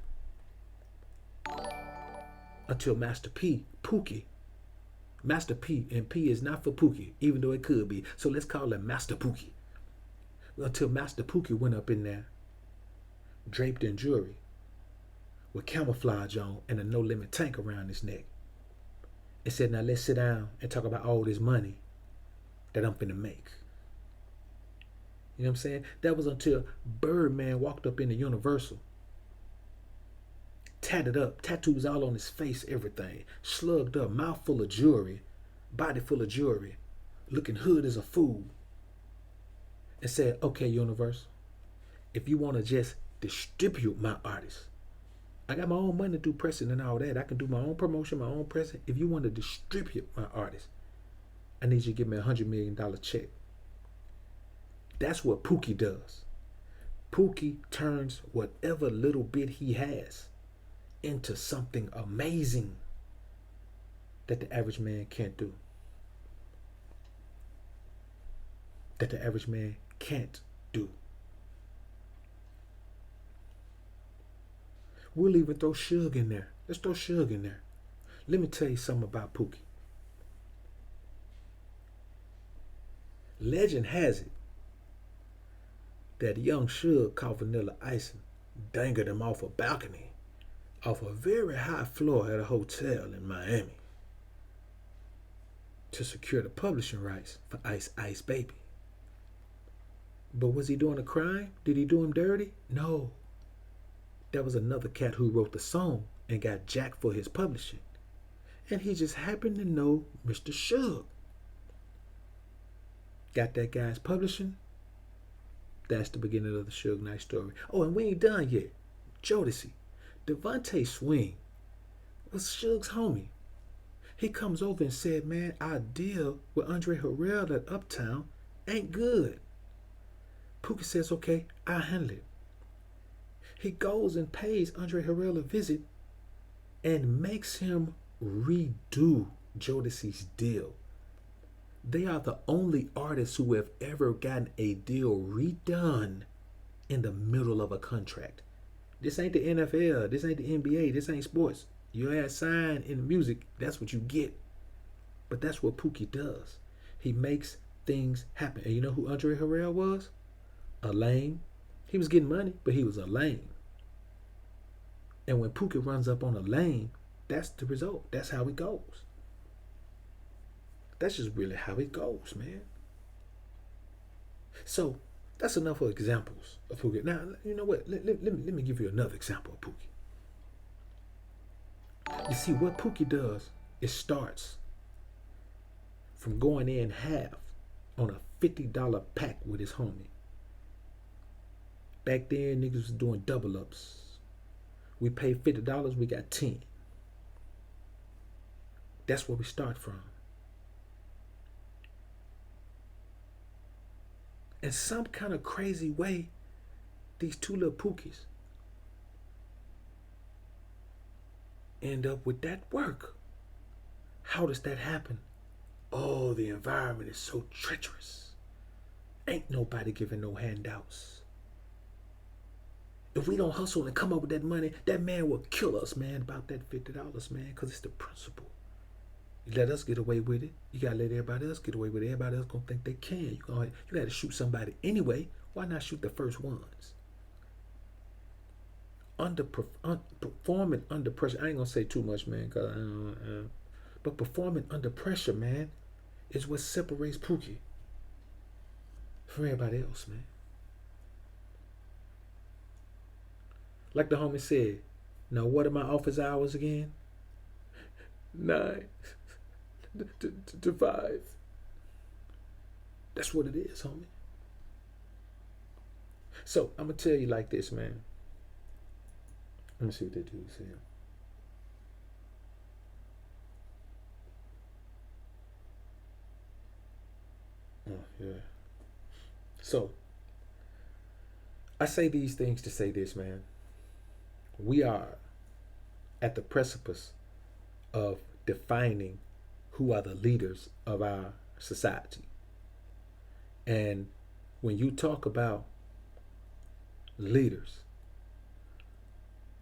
Speaker 1: Until Master P, Pookie. Master P, and P is not for Pookie, even though it could be. So let's call him Master Pookie. Until Master Pookie went up in there, draped in jewelry, with camouflage on and a no-limit tank around his neck, and said, now let's sit down and talk about all this money that I'm finna make. You know what I'm saying? That was until Birdman walked up into Universal, tatted up, tattoos all on his face, everything, slugged up, mouth full of jewelry, body full of jewelry, looking hood as a fool, and said, okay, Universal, if you want to just distribute my artists, I got my own money to do pressing and all that. I can do my own promotion, my own pressing. If you want to distribute my artists, I need you to give me $100 million check. That's what Pookie does. Pookie turns whatever little bit he has into something amazing that the average man can't do. That the average man can't do. We'll even throw Suge in there. Let's throw Suge in there. Let me tell you something about Pookie. Legend has it that young Suge caught Vanilla Ice and dangled him off a balcony, off a very high floor at a hotel in Miami, to secure the publishing rights for Ice Ice Baby. But was he doing a crime? Did he do him dirty? No. That was another cat who wrote the song and got jacked for his publishing. And he just happened to know Mr. Suge. Got that guy's publishing. That's the beginning of the Suge Knight story. Oh, and we ain't done yet. Jodeci. Devontae Swing was Suge's homie. He comes over and said, man, our deal with Andre Harrell at Uptown ain't good. Pookie says, okay, I'll handle it. He goes and pays Andre Harrell a visit and makes him redo Jodeci's deal. They are the only artists who have ever gotten a deal redone in the middle of a contract. This ain't the NFL. This ain't the NBA. This ain't sports. You ass signed in music. That's what you get. But that's what Pookie does. He makes things happen. And you know who Andre Harrell was? A lame. He was getting money, but he was a lame. And when Pookie runs up on a lame, that's the result. That's how it goes. That's just really how it goes, man. So that's enough of examples of Pookie. Now, you know what? Let me give you another example of Pookie. You see, what Pookie does, it starts from going in half on a $50 pack with his homie. Back then, niggas was doing double ups. We paid $50, we got 10. That's where we start from. In some kind of crazy way, these two little pookies end up with that work. How does that happen? Oh, the environment is so treacherous. Ain't nobody giving no handouts. If we don't hustle and come up with that money, that man will kill us, man, about that $50, man, because it's the principle. You let us get away with it, you gotta let everybody else get away with it. Everybody else gonna think they can. You gotta shoot somebody anyway. Why not shoot the first ones? Performing under pressure. I ain't gonna say too much, man, but performing under pressure, man, is what separates Pookie from everybody else, man. Like the homie said, now what are my office hours again? 9 to 5. That's what it is, homie. So I'm gonna tell you like this, man. Let me see what they do here. Oh, yeah. So I say these things to say this, man. We are at the precipice of defining who are the leaders of our society. And when you talk about leaders,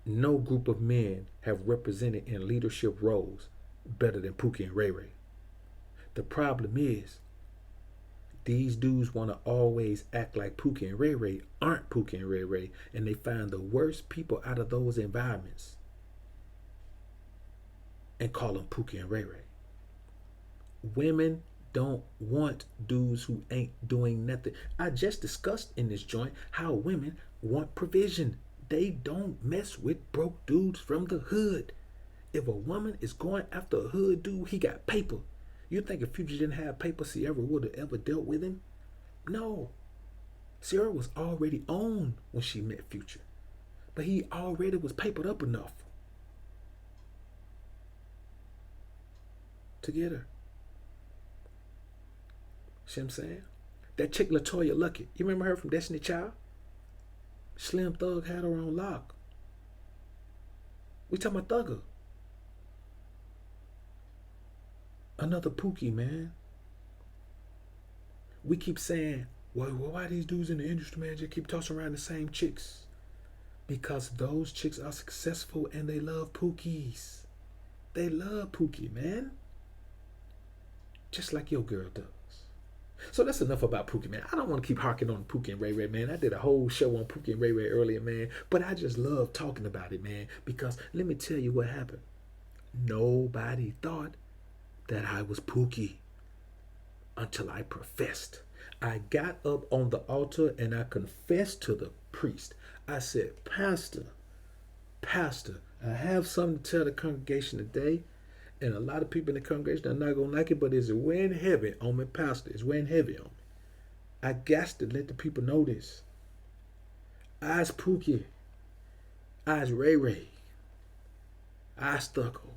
Speaker 1: no group of men have represented in leadership roles better than Pookie and Ray Ray. The problem is, these dudes want to always act like Pookie and Ray Ray aren't Pookie and Ray Ray, and they find the worst people out of those environments and call them Pookie and Ray Ray. Women don't want dudes who ain't doing nothing. I just discussed in this joint how women want provision. They don't mess with broke dudes from the hood. If a woman is going after a hood dude, he got paper. You think if Future didn't have paper, Sierra would have ever dealt with him? No. Sierra was already on when she met Future. But he already was papered up enough to get her. See what I'm saying? That chick LaToya Luckett, you remember her from Destiny Child? Slim Thug had her on lock. We talking about Thugger. Another Pookie, man. We keep saying, well, why these dudes in the industry, man, just keep tossing around the same chicks? Because those chicks are successful and they love Pookies. They love Pookie, man. Just like your girl does. So that's enough about Pookie, man. I don't want to keep harking on Pookie and Ray Ray, man. I did a whole show on Pookie and Ray Ray earlier, man. But I just love talking about it, man. Because let me tell you what happened. Nobody thought that I was Pookie until I professed. I got up on the altar and I confessed to the priest. I said, Pastor, I have something to tell the congregation today. And a lot of people in the congregation are not going to like it, but it's weighing heavy on me, Pastor. It's weighing heavy on me. I got to let the people know this. I's Pookie. I's Ray Ray. I's Stucco.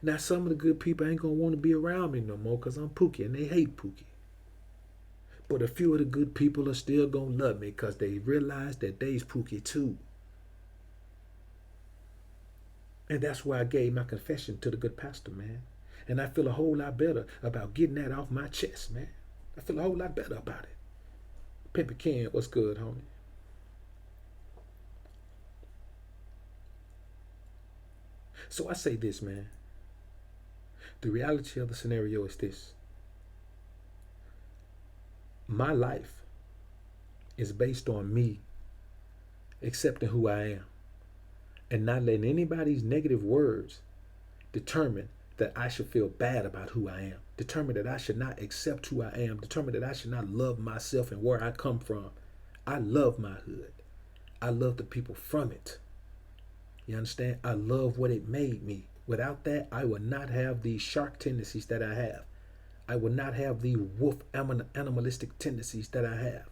Speaker 1: Now, some of the good people ain't going to want to be around me no more because I'm Pookie and they hate Pookie. But a few of the good people are still going to love me because they realize that they's Pookie too. And that's why I gave my confession to the good pastor, man. And I feel a whole lot better about getting that off my chest, man. I feel a whole lot better about it. Pimp Ken, what's good, homie? So I say this, man. The reality of the scenario is this. My life is based on me accepting who I am and not letting anybody's negative words determine that I should feel bad about who I am, determine that I should not accept who I am, determine that I should not love myself and where I come from. I love my hood. I love the people from it. You understand? I love what it made me. Without that, I would not have these shark tendencies that I have. I would not have the wolf animalistic tendencies that I have.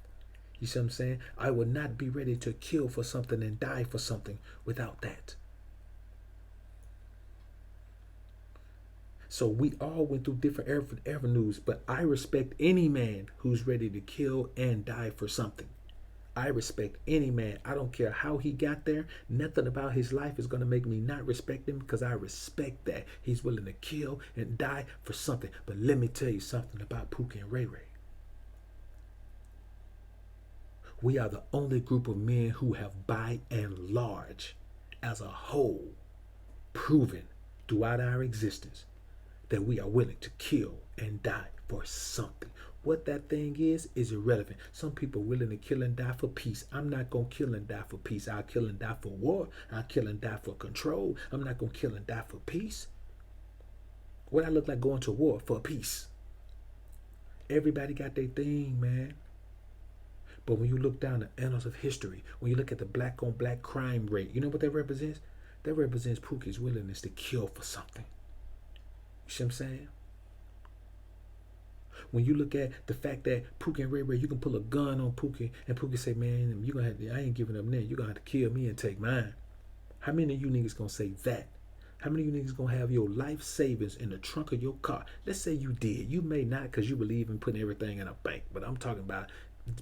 Speaker 1: You see what I'm saying? I would not be ready to kill for something and die for something without that. So we all went through different avenues, but I respect any man who's ready to kill and die for something. I respect any man. I don't care how he got there. Nothing about his life is going to make me not respect him, because I respect that he's willing to kill and die for something. But let me tell you something about Pookie and Ray Ray. We are the only group of men who have, by and large, as a whole, proven throughout our existence that we are willing to kill and die for something. What that thing is irrelevant. Some people are willing to kill and die for peace. I'm not going to kill and die for peace. I'll kill and die for war. I'll kill and die for control. I'm not going to kill and die for peace. What I look like going to war for peace? Everybody got their thing, man. But when you look down the annals of history, when you look at the black on black crime rate, you know what that represents? That represents Pookie's willingness to kill for something. You see what I'm saying? When you look at the fact that Pookie and Ray Ray, you can pull a gun on Pookie and Pookie say, man, you gonna have to, I ain't giving up now. You're gonna have to kill me and take mine. How many of you niggas gonna say that? How many of you niggas gonna have your life savings in the trunk of your car? Let's say you did. You may not, because you believe in putting everything in a bank, but I'm talking about,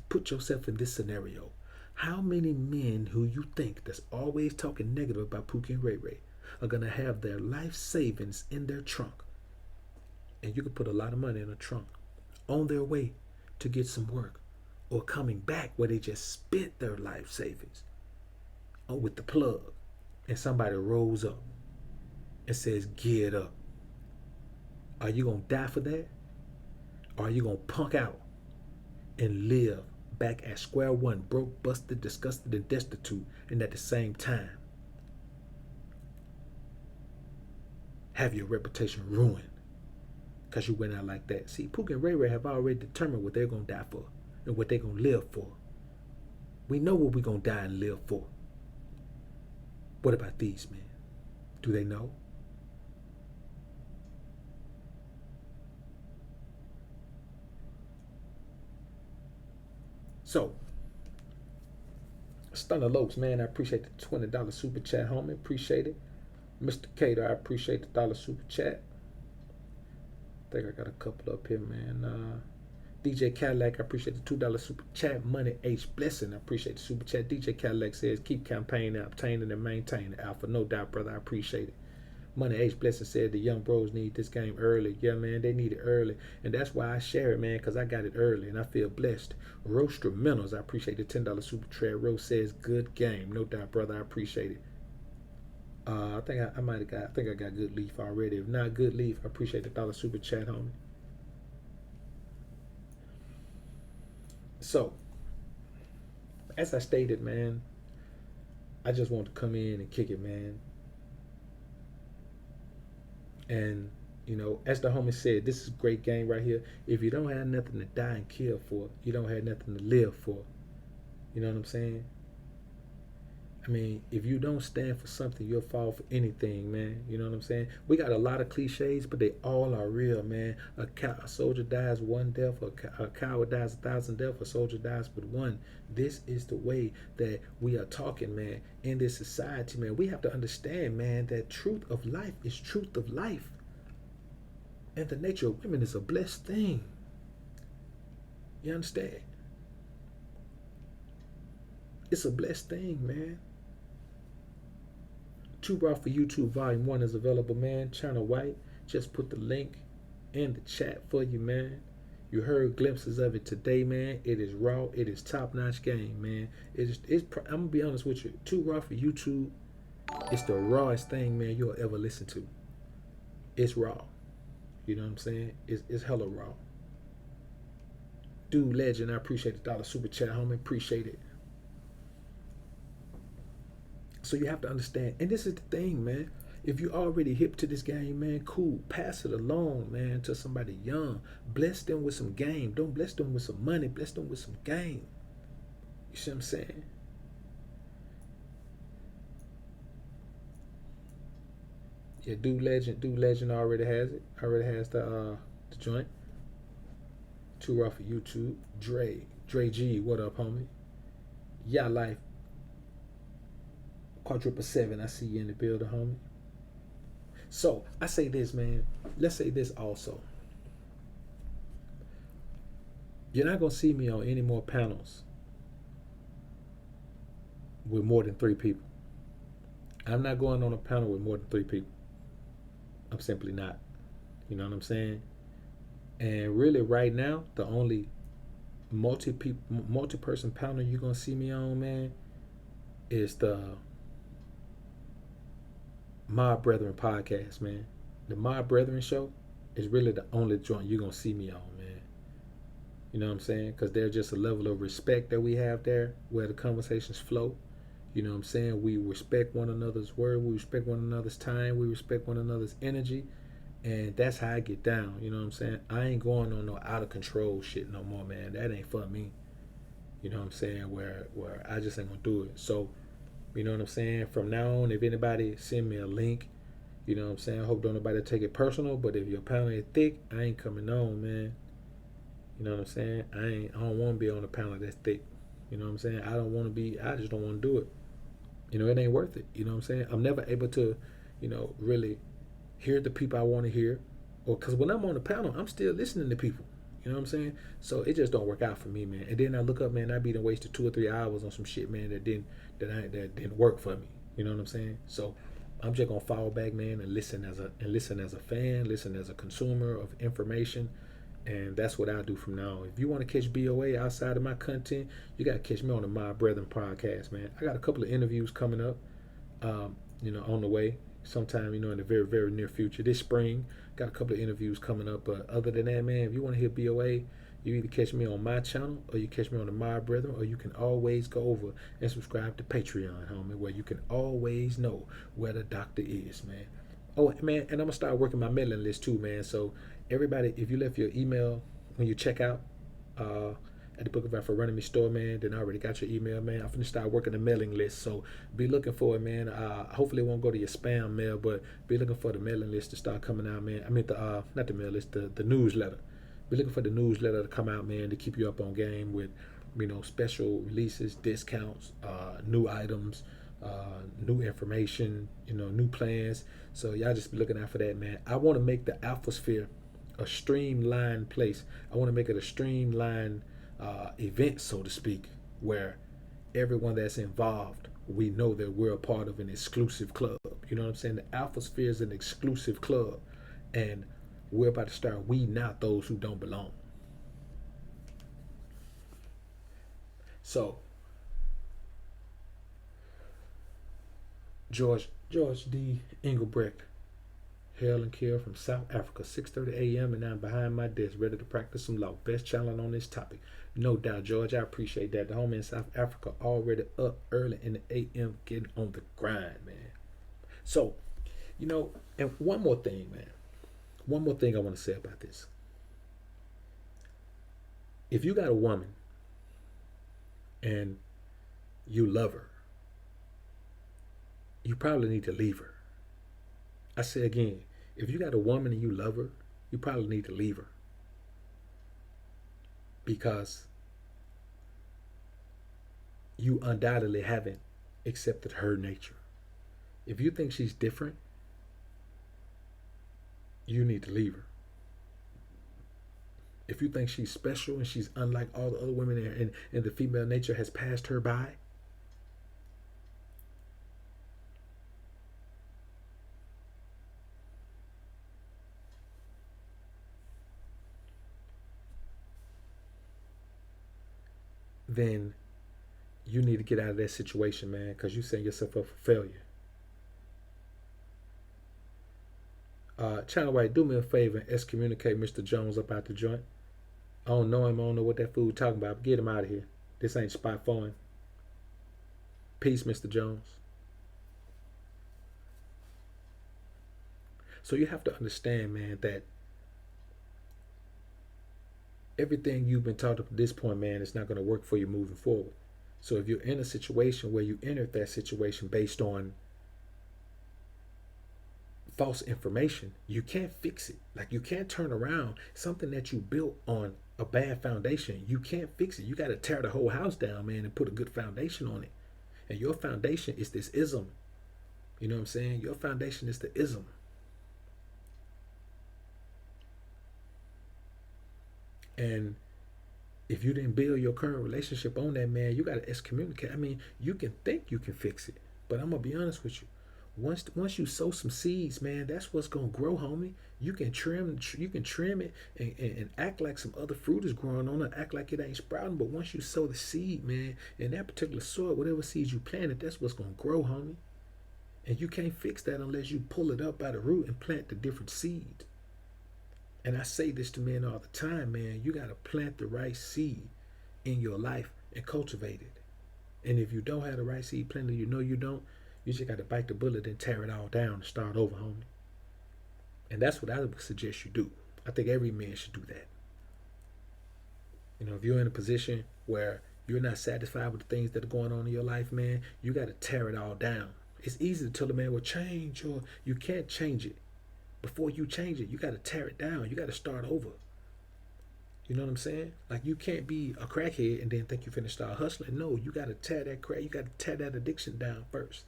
Speaker 1: put yourself in this scenario. How many men who you think that's always talking negative about Pookie and Ray Ray are gonna have their life savings in their trunk? And you can put a lot of money in a trunk, on their way to get some work, or coming back where they just spent their life savings with the plug, and somebody rolls up and says, get up. Are you going to die for that? Or are you going to punk out and live back at square one, broke, busted, disgusted, and destitute, and at the same time have your reputation ruined because you went out like that? See, Pookie and Ray Ray have already determined what they're going to die for and what they're going to live for. We know what we're going to die and live for. What about these men? Do they know? So, Stunner Lopes, man, I appreciate the $20 super chat, homie. Appreciate it. Mr. Cater, I appreciate the dollar super chat. I think I got a couple up here, man. DJ Cadillac, I appreciate the $2 super chat. Money H Blessing, I appreciate the super chat. DJ Cadillac says, keep campaigning, obtaining, and maintaining. Alpha, no doubt, brother. I appreciate it. Money H Blessing said the young bros need this game early. Yeah, man, they need it early. And that's why I share it, man, because I got it early and I feel blessed. Roastrumentals, I appreciate the $10 super chat. Rose says, good game. No doubt, brother. I appreciate it. I think I might have got, I think I got Good Leaf already. If not Good Leaf, I appreciate the dollar super chat, homie. So, as I stated, man, I just want to come in and kick it, man. And, you know, as the homie said, this is a great game right here. If you don't have nothing to die and kill for, you don't have nothing to live for. You know what I'm saying? I mean, if you don't stand for something, you'll fall for anything, man. You know what I'm saying? We got a lot of cliches, but they all are real, man. A soldier dies one death, a coward dies 1,000 deaths, a soldier dies but one. This is the way that we are talking, man, in this society, man. We have to understand, man, that truth of life is truth of life. And the nature of women is a blessed thing. You understand? It's a blessed thing, man. Too Raw for YouTube Volume 1 is available, man. China White just put the link in the chat for you, man. You heard glimpses of it today, man. It is raw. It is top-notch game, man. I'm going to be honest with you. Too Raw for YouTube, it's the rawest thing, man, you'll ever listen to. It's raw. You know what I'm saying? It's hella raw. Dude Legend, I appreciate the dollar super chat, homie. Appreciate it. So you have to understand, and this is the thing, man. If you already hip to this game, man, cool. Pass it along, man, to somebody young. Bless them with some game. Don't bless them with some money. Bless them with some game. You see what I'm saying? Yeah, Dude Legend already has it. Already has the joint. Too Raw for YouTube. Dre G, what up, homie? Yeah, life. Quadruple 7, I see you in the building, homie. So I say this, man. Let's say this also. You're not gonna see me on any more panels with more than 3 people. I'm not going on a panel with more than 3 people. I'm simply not. You know what I'm saying? And really, right now, the only multi-person panel you're gonna see me on, man, is the My Brethren podcast, man. The My Brethren show is really the only joint you're gonna see me on, man. You know what I'm saying? Because there's just a level of respect that we have there where the conversations flow. You know what I'm saying? We respect one another's word, we respect one another's time, we respect one another's energy, and that's how I get down. You know what I'm saying? I ain't going on no out of control shit no more, man. That ain't for me. You know what I'm saying? Where I just ain't gonna do it. So, you know what I'm saying? From now on, if anybody send me a link, you know what I'm saying? I hope don't nobody take it personal, but if your panel is thick, I ain't coming on, man. You know what I'm saying? I don't want to be on a panel that's thick. You know what I'm saying? I just don't want to do it. You know, it ain't worth it. You know what I'm saying? I'm never able to, really hear the people I want to hear. Or because when I'm on the panel, I'm still listening to people. You know what I'm saying? So it just don't work out for me, man. And then I look up, man, I be done wasted 2 or 3 hours on some shit, man, that didn't work for me. You know what I'm saying? So I'm just gonna fall back, man, and listen as a fan, listen as a consumer of information, and that's what I do from now on. If you want to catch BoA outside of my content, you gotta catch me on the My Brethren podcast, man. I got a couple of interviews coming up, on the way. Sometime, in the very, very near future. This spring, got a couple of interviews coming up. But other than that, man, if you want to hear BoA, you either catch me on my channel or you catch me on the My Brethren, or you can always go over and subscribe to Patreon, homie, where you can always know where the doctor is, man. Oh, man, and I'm going to start working my mailing list too, man. So everybody, if you left your email when you check out, at the Book of Alpha-ronomy store, man, then I already got your email, man. I'm finna start working the mailing list, so be looking for it, man. Hopefully it won't go to your spam mail, but be looking for the mailing list to start coming out, man. I mean, not the mail list, the newsletter. Be looking for the newsletter to come out, man, to keep you up on game with, special releases, discounts, new items, new information, new plans. So y'all just be looking out for that, man. I want to make the AlphaSphere a streamlined place. I want to make it a streamlined event, so to speak, where everyone that's involved, we know that we're a part of an exclusive club. You know what I'm saying? The AlphaSphere is an exclusive club, and we're about to start weeding out those who don't belong. So, George D. Engelbrecht, hail and kill from South Africa, 6:30 a.m. and I'm behind my desk ready to practice some law. Best challenge on this topic. No doubt, George, I appreciate that. The homie in South Africa already up early in the a.m. getting on the grind, man. So, and one more thing, man. One more thing I want to say about this. If you got a woman and you love her, you probably need to leave her. I say again, if you got a woman and you love her, you probably need to leave her. Because you undoubtedly haven't accepted her nature. If you think she's different, you need to leave her. If you think she's special and she's unlike all the other women and the female nature has passed her by, then you need to get out of that situation, man, because you're setting yourself up for failure. China White, do me a favor and excommunicate Mr. Jones up out the joint. I don't know him. I don't know what that fool talking about. Get him out of here. This ain't spot for him. Peace, Mr. Jones. So you have to understand, man, that everything you've been taught up to this point, man, is not going to work for you moving forward. So if you're in a situation where you entered that situation based on false information, you can't fix it. Like, you can't turn around something that you built on a bad foundation. You can't fix it. You got to tear the whole house down, man, and put a good foundation on it. And your foundation is this ism. You know what I'm saying? Your foundation is the ism. And if you didn't build your current relationship on that, man, you got to excommunicate. I mean, you can think you can fix it, but I'm gonna be honest with you. Once you sow some seeds, man, that's what's gonna grow, homie. You can trim it and act like some other fruit is growing on it, act like it ain't sprouting. But once you sow the seed, man, in that particular soil, whatever seeds you planted, that's what's gonna grow, homie. And you can't fix that unless you pull it up by the root and plant the different seeds. And I say this to men all the time, man. You got to plant the right seed in your life and cultivate it. And if you don't have the right seed planted, you know you don't, you just got to bite the bullet and tear it all down and start over, homie. And that's what I would suggest you do. I think every man should do that. You know, if you're in a position where you're not satisfied with the things that are going on in your life, man, you got to tear it all down. It's easy to tell a man, well, change, or you can't change it. Before you change it, you got to tear it down. You got to start over. You know what I'm saying? Like, you can't be a crackhead and then think you're finna start hustling. No, you got to tear that crack. You got to tear that addiction down first.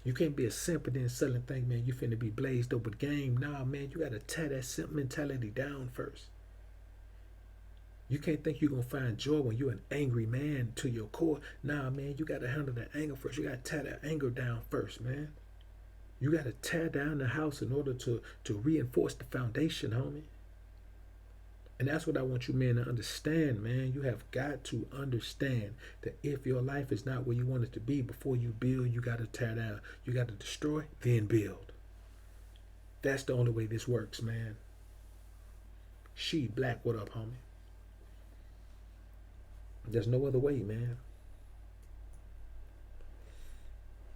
Speaker 1: You can't be a simp and then suddenly think, man, you finna be blazed up with game. Nah, man, you got to tear that simp mentality down first. You can't think you're going to find joy when you're an angry man to your core. Nah, man, you got to handle that anger first. You got to tear that anger down first, man. You got to tear down the house in order to reinforce the foundation, homie. And that's what I want you men to understand, man. You have got to understand that if your life is not where you want it to be, before you build, you got to tear down. You got to destroy, then build. That's the only way this works, man. She Black, what up, homie? There's no other way, man.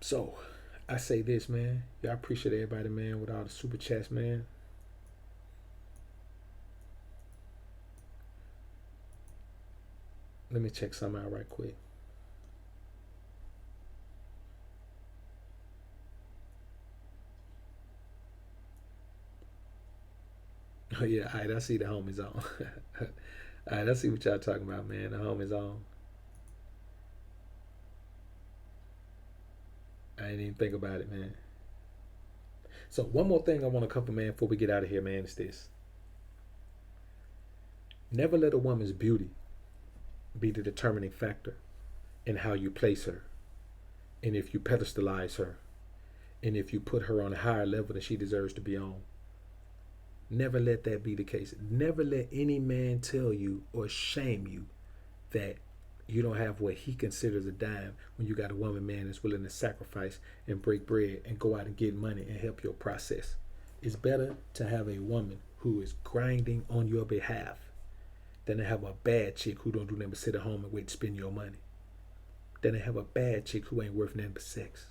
Speaker 1: So, I say this, man. Yeah, I appreciate everybody, man, with all the super chats, man. Let me check something out right quick. Oh, yeah, all right, I see the homies on. All right, I see what y'all talking about, man. The homies on. I didn't even think about it, man. So one more thing I want to cover, man, before we get out of here, man, is this. Never let a woman's beauty be the determining factor in how you place her, and if you pedestalize her, and if you put her on a higher level than she deserves to be on. Never let that be the case. Never let any man tell you or shame you that you don't have what he considers a dime when you got a woman, man, that's willing to sacrifice and break bread and go out and get money and help your process. It's better to have a woman who is grinding on your behalf than to have a bad chick who don't do nothing but sit at home and wait to spend your money. Than to have a bad chick who ain't worth nothing but sex.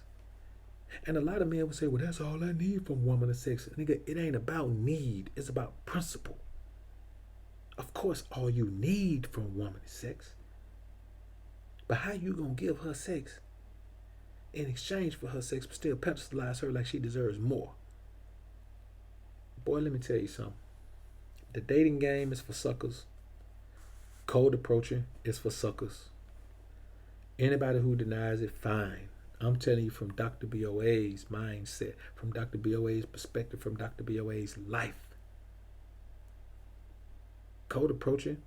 Speaker 1: And a lot of men will say, well, that's all I need from a woman is sex. Nigga, it ain't about need. It's about principle. Of course, all you need from a woman is sex. But how you gonna give her sex in exchange for her sex, but still pedestalize her like she deserves more? Boy, let me tell you something. The dating game is for suckers. Cold approaching is for suckers. Anybody who denies it, fine. I'm telling you from Dr. BoA's mindset, from Dr. BoA's perspective, from Dr. BoA's life. Cold approaching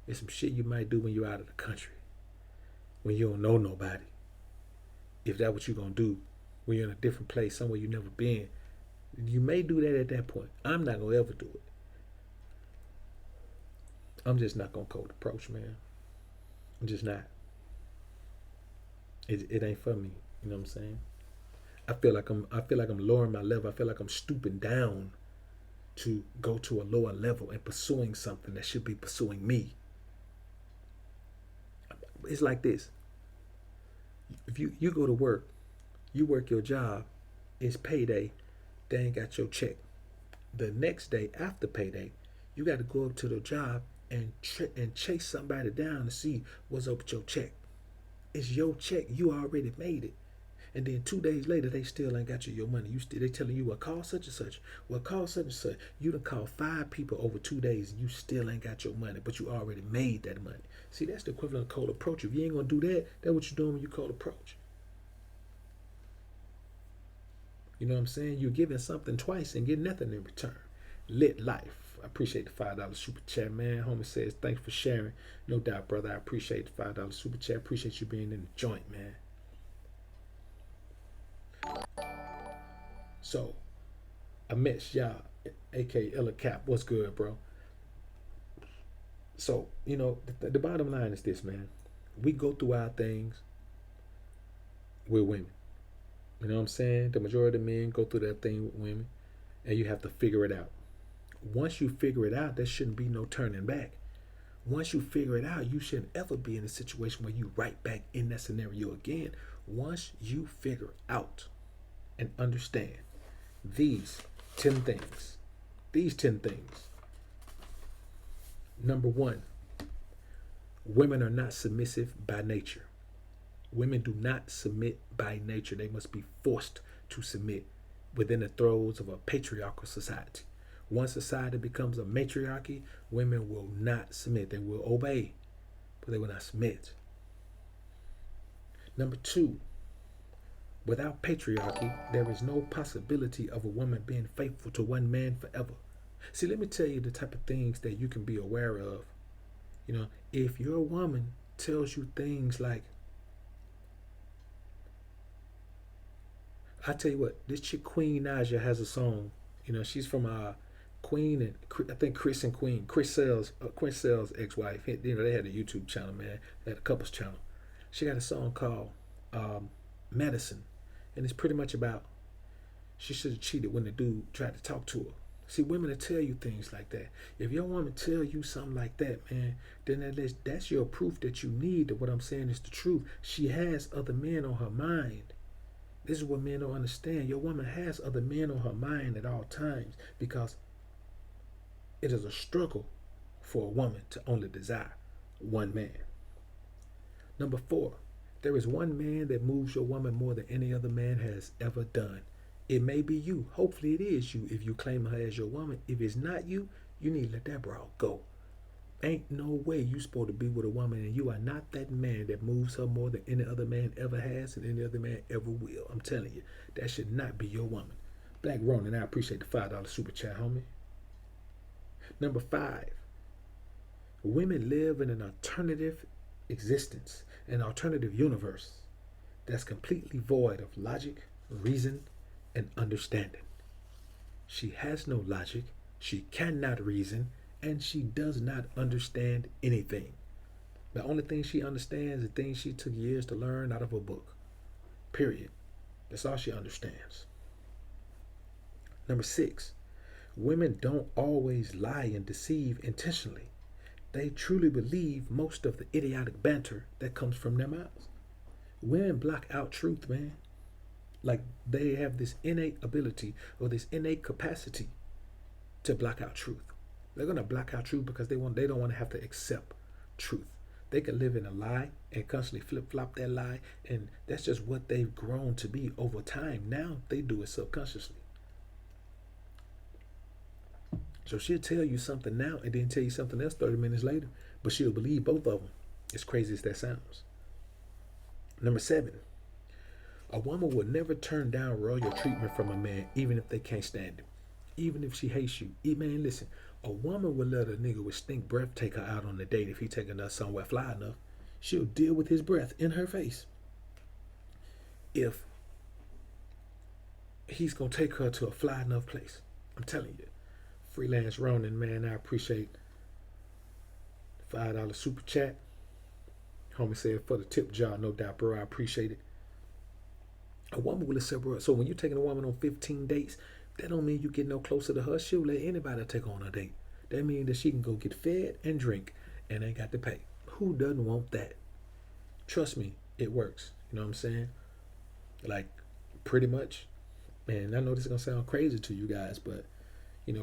Speaker 1: is some shit you might do when you're out of the country, when you don't know nobody. If that's what you're going to do, when you're in a different place, somewhere you've never been, you may do that at that point. I'm not going to ever do it. I'm just not going to cold approach, man. I'm just not. It ain't for me. You know what I'm saying? I feel like I'm lowering my level. I feel like I'm stooping down to go to a lower level and pursuing something that should be pursuing me. It's like this. If you go to work, you work your job, it's payday, they ain't got your check. The next day after payday, you got to go up to the job and chase somebody down to see what's up with your check. It's your check. You already made it. And then 2 days later, they still ain't got you your money. They telling you, well, call such and such. Well, call such and such. You done called 5 people over 2 days, and you still ain't got your money, but you already made that money. See, that's the equivalent of cold approach. If you ain't gonna do that, that's what you're doing when you cold approach. You know what I'm saying? You're giving something twice and getting nothing in return. Lit life. I appreciate the $5 super chat, man. Homie says, thanks for sharing. No doubt, brother. I appreciate the $5 super chat. Appreciate you being in the joint, man. So, I met y'all, aka Ella Cap. What's good, bro? So, the bottom line is this, man. We go through our things, we're women. You know what I'm saying? The majority of men go through that thing with women, and you have to figure it out. Once you figure it out, there shouldn't be no turning back. Once you figure it out, you shouldn't ever be in a situation where you right back in that scenario again. Once you figure out and understand these 10 things, number one, women are not submissive by nature. Women do not submit by nature. They must be forced to submit within the throes of a patriarchal society. Once society becomes a matriarchy, women will not submit. They will obey, but they will not submit. Number two, without patriarchy, there is no possibility of a woman being faithful to one man forever. See, let me tell you the type of things that you can be aware of. If your woman tells you things like, I tell you what, this chick Queen Naja has a song. She's from Queen and I think Chris and Queen. Chris Sales ex-wife. They had a YouTube channel, man. They had a couples channel. She got a song called Medicine, and it's pretty much about she should have cheated when the dude tried to talk to her. See, women will tell you things like that. If your woman tell you something like that, man, then that's your proof that you need that what I'm saying is the truth. She has other men on her mind. This is what men don't understand. Your woman has other men on her mind at all times because it is a struggle for a woman to only desire one man. Number four, there is one man that moves your woman more than any other man has ever done. It may be you. Hopefully it is you if you claim her as your woman. If it's not you, you need to let that broad go. Ain't no way you supposed to be with a woman and you are not that man that moves her more than any other man ever has and any other man ever will. I'm telling you, that should not be your woman. Black Ronan, I appreciate the $5 super chat, homie. Number five, women live in an alternative existence, an alternative universe that's completely void of logic, reason, and understanding. She has no logic, she cannot reason, and she does not understand anything. The only thing she understands is things she took years to learn out of a book. Period. That's all she understands. Number six, women don't always lie and deceive intentionally. They truly believe most of the idiotic banter that comes from their mouths. Women block out truth, man. Like they have this innate ability or this innate capacity to block out truth. They're gonna block out truth because they don't want to have to accept truth. They can live in a lie and constantly flip-flop that lie, and that's just what they've grown to be over time. Now they do it subconsciously. So she'll tell you something now and then tell you something else 30 minutes later, but she'll believe both of them. As crazy as that sounds. Number seven, a woman will never turn down royal treatment from a man, even if they can't stand it. Even if she hates you. Man, listen, a woman will let a nigga with stink breath take her out on a date if he taking her somewhere fly enough. She'll deal with his breath in her face. If he's going to take her to a fly enough place. I'm telling you. Freelance Ronin, man, I appreciate the $5 super chat. Homie said for the tip jar, no doubt, bro. I appreciate it. A woman will accept her. So when you're taking a woman on 15 dates, that don't mean you get no closer to her. She'll let anybody take her on a date. That means that she can go get fed and drink and ain't got to pay. Who doesn't want that? Trust me, it works. You know what I'm saying? Like, pretty much. Man, I know this is going to sound crazy to you guys, but,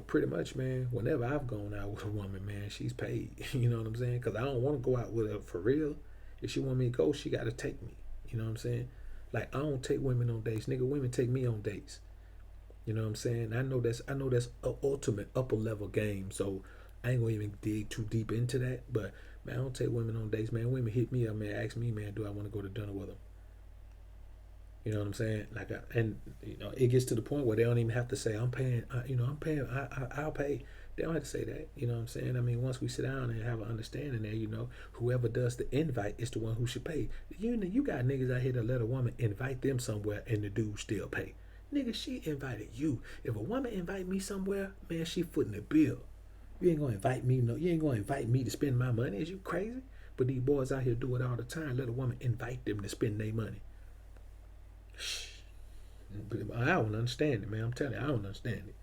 Speaker 1: pretty much, man, whenever I've gone out with a woman, man, she's paid. You know what I'm saying? Because I don't want to go out with her for real. If she want me to go, she got to take me. You know what I'm saying? Like, I don't take women on dates. Nigga, women take me on dates. You know what I'm saying? I know that's an ultimate upper level game, so I ain't gonna even dig too deep into that. But man, I don't take women on dates, man. Women hit me up, man, ask me, man, do I want to go to dinner with them? You know what I'm saying? Like, and it gets to the point where they don't even have to say, "I'm paying." I'm paying. I'll pay. They don't have to say that. You know what I'm saying? I mean, once we sit down and have an understanding there, whoever does the invite is the one who should pay. You got niggas out here that let a woman invite them somewhere and the dude still pay. Nigga, she invited you. If a woman invite me somewhere, man, she footing the bill. You ain't gonna invite me. No, you ain't gonna invite me to spend my money. Is you crazy? But these boys out here do it all the time. Let a woman invite them to spend their money. I don't understand it, man. I'm telling you, I don't understand it.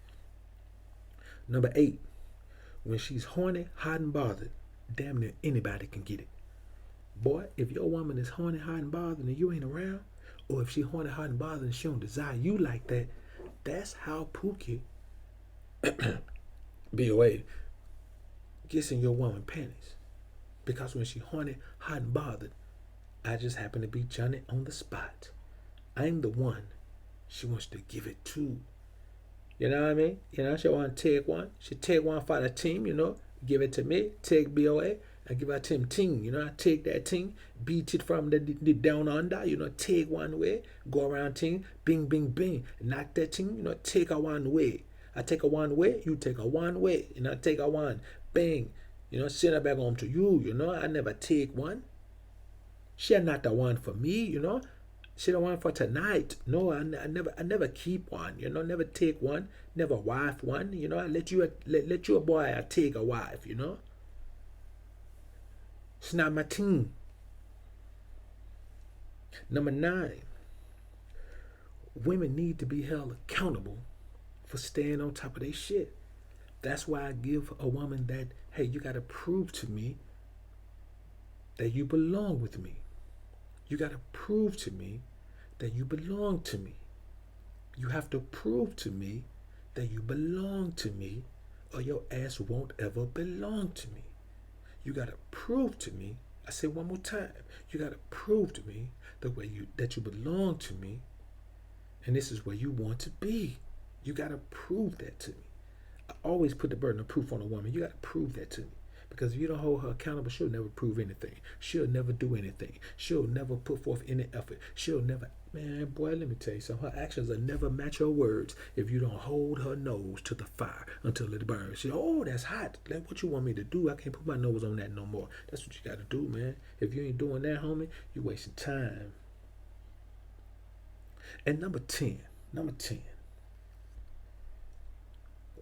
Speaker 1: Number 8, when she's horny, hot, and bothered, damn near anybody can get it. Boy, if your woman is horny, hot, and bothered and you ain't around, or if she horny, hot, and bothered and she don't desire you like that, that's how Pookie BoA gets in your woman panties. Because when she horny, hot, and bothered, I just happen to be Johnny on the spot. I'm the one she wants to give it to. You know what I mean? She want to take one. She take one for the team, give it to me, take BoA, I give her to him ting, I take that ting, beat it from the down under, take one way, go around ting, bing, bing, bing, knock that ting, take her one way. I take her one way, you take her one way, take her one, bang, send her back home to you, I never take one. She not the one for me, She the one for tonight. No, I never keep one. Never take one. Never wife one. I let you a boy. I take a wife. It's not my team. Number 9. Women need to be held accountable for staying on top of their shit. That's why I give a woman that, hey, you got to prove to me that you belong with me. You got to prove to me that you belong to me. You have to prove to me that you belong to me, or your ass won't ever belong to me. You got to prove to me, I say one more time, you got to prove to me that you belong to me, and this is where you want to be. You got to prove that to me. I always put the burden of proof on a woman. You got to prove that to me. Because if you don't hold her accountable, she'll never prove anything. She'll never do anything. She'll never put forth any effort. She'll never, man, boy, let me tell you something. Her actions will never match her words if you don't hold her nose to the fire until it burns. She, oh, that's hot. Like, what you want me to do? I can't put my nose on that no more. That's what you got to do, man. If you ain't doing that, homie, you wasting time. And number 10.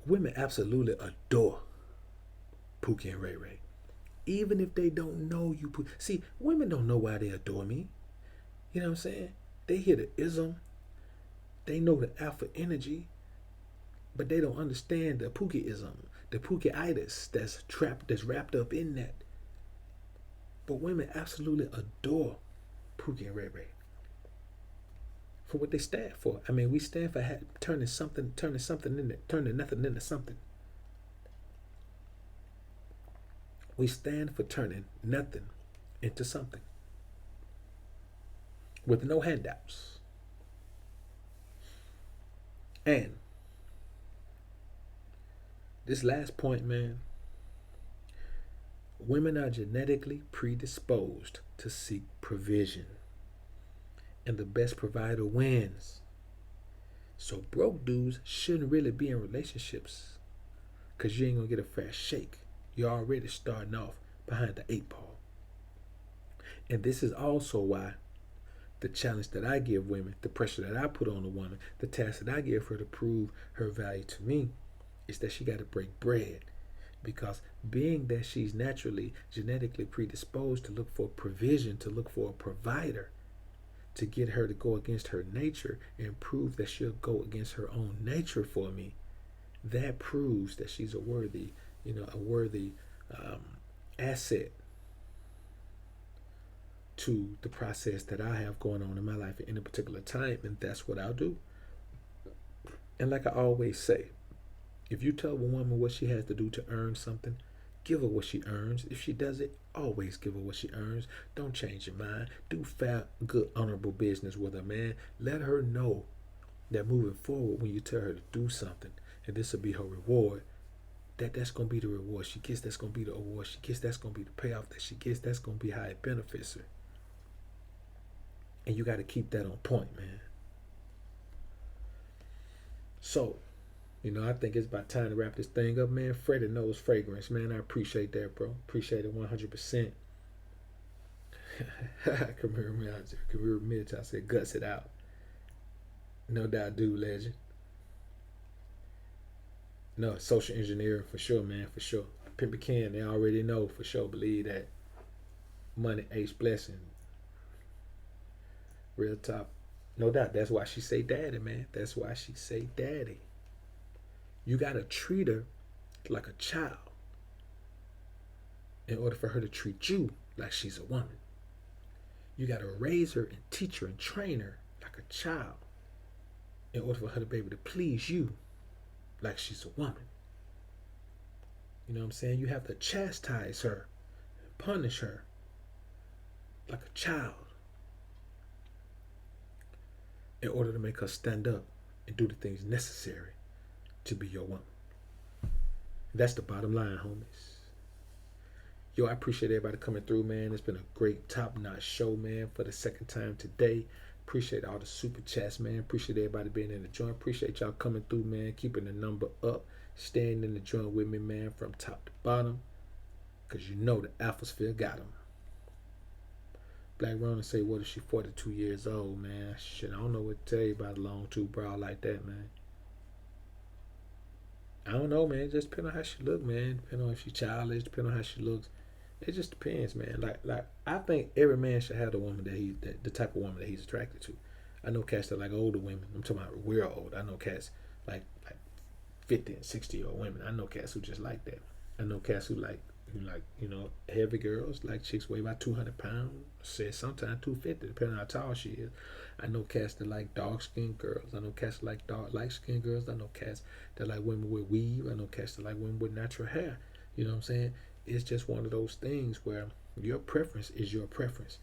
Speaker 1: Women absolutely adore Pookie and Ray Ray. Even if they don't know you. See, women don't know why they adore me. You know what I'm saying? They hear the ism. They know the alpha energy. But they don't understand the Pookie-ism. The Pookie-itis that's wrapped up in that. But women absolutely adore Pookie and Ray Ray. For what they stand for. I mean, we stand for turning nothing into something. We stand for turning nothing into something. With no handouts. And this last point, man, women are genetically predisposed to seek provision. And the best provider wins. So broke dudes shouldn't really be in relationships, because you ain't going to get a fair shake. You're already starting off behind the 8 ball. And this is also why the challenge that I give women, the pressure that I put on a woman, the task that I give her to prove her value to me, is that she got to break bread. Because being that she's naturally, genetically predisposed to look for provision, to look for a provider, to get her to go against her nature and prove that she'll go against her own nature for me, that proves that she's a worthy asset to the process that I have going on in my life at any particular time, and that's what I'll do. And like I always say, if you tell a woman what she has to do to earn something, give her what she earns. If she does it, always give her what she earns. Don't change your mind. Do fair, good, honorable business with her, man. Let her know that moving forward, when you tell her to do something, and this will be her reward, that's going to be the reward she gets. That's going to be the award she gets. That's going to be the payoff that she gets. That's going to be how it benefits her. And you got to keep that on point, man. So, I think it's about time to wrap this thing up, man. Freddie knows fragrance, man. I appreciate that, bro. Appreciate it 100%. Career Mitch, I said, guts it out. No doubt, dude, legend. No, social engineering for sure, man, for sure. Pimp can, they already know for sure. Believe that. Money, H blessing, real top. No doubt. That's why she say daddy, man. That's why she say daddy. You gotta treat her like a child in order for her to treat you like she's a woman. You gotta raise her and teach her and train her like a child in order for her to be able to please you like she's a woman. You know what I'm saying? You have to chastise her, punish her like a child in order to make her stand up and do the things necessary to be your woman. That's the bottom line, homies. Yo, I appreciate everybody coming through, man. It's been a great top-notch show, man, for the second time today. Appreciate all the super chats, man. Appreciate everybody being in the joint. Appreciate y'all coming through, man. Keeping the number up. Staying in the joint with me, man, from top to bottom. Because you know the AlphaSphere got them. Black Rona say, what if she 42 years old, man? Shit, I don't know what to tell you about a long tooth brow like that, man. I don't know, man. It just depends on how she look, man. Depending on if she childish, depending on how she looks. It just depends, man. Like I think every man should have the woman the type of woman that he's attracted to. I know cats that like older women. I'm talking about real old. I know cats like 50 and 60-year-old women. I know cats who just like that. I know cats who like heavy girls, like chicks weigh about 200 pounds. Say sometimes 250, depending on how tall she is. I know cats that like dark skinned girls. I know cats that like light skinned girls. I know cats that like women with weave. I know cats that like women with natural hair. You know what I'm saying? It's just one of those things where your preference is your preference.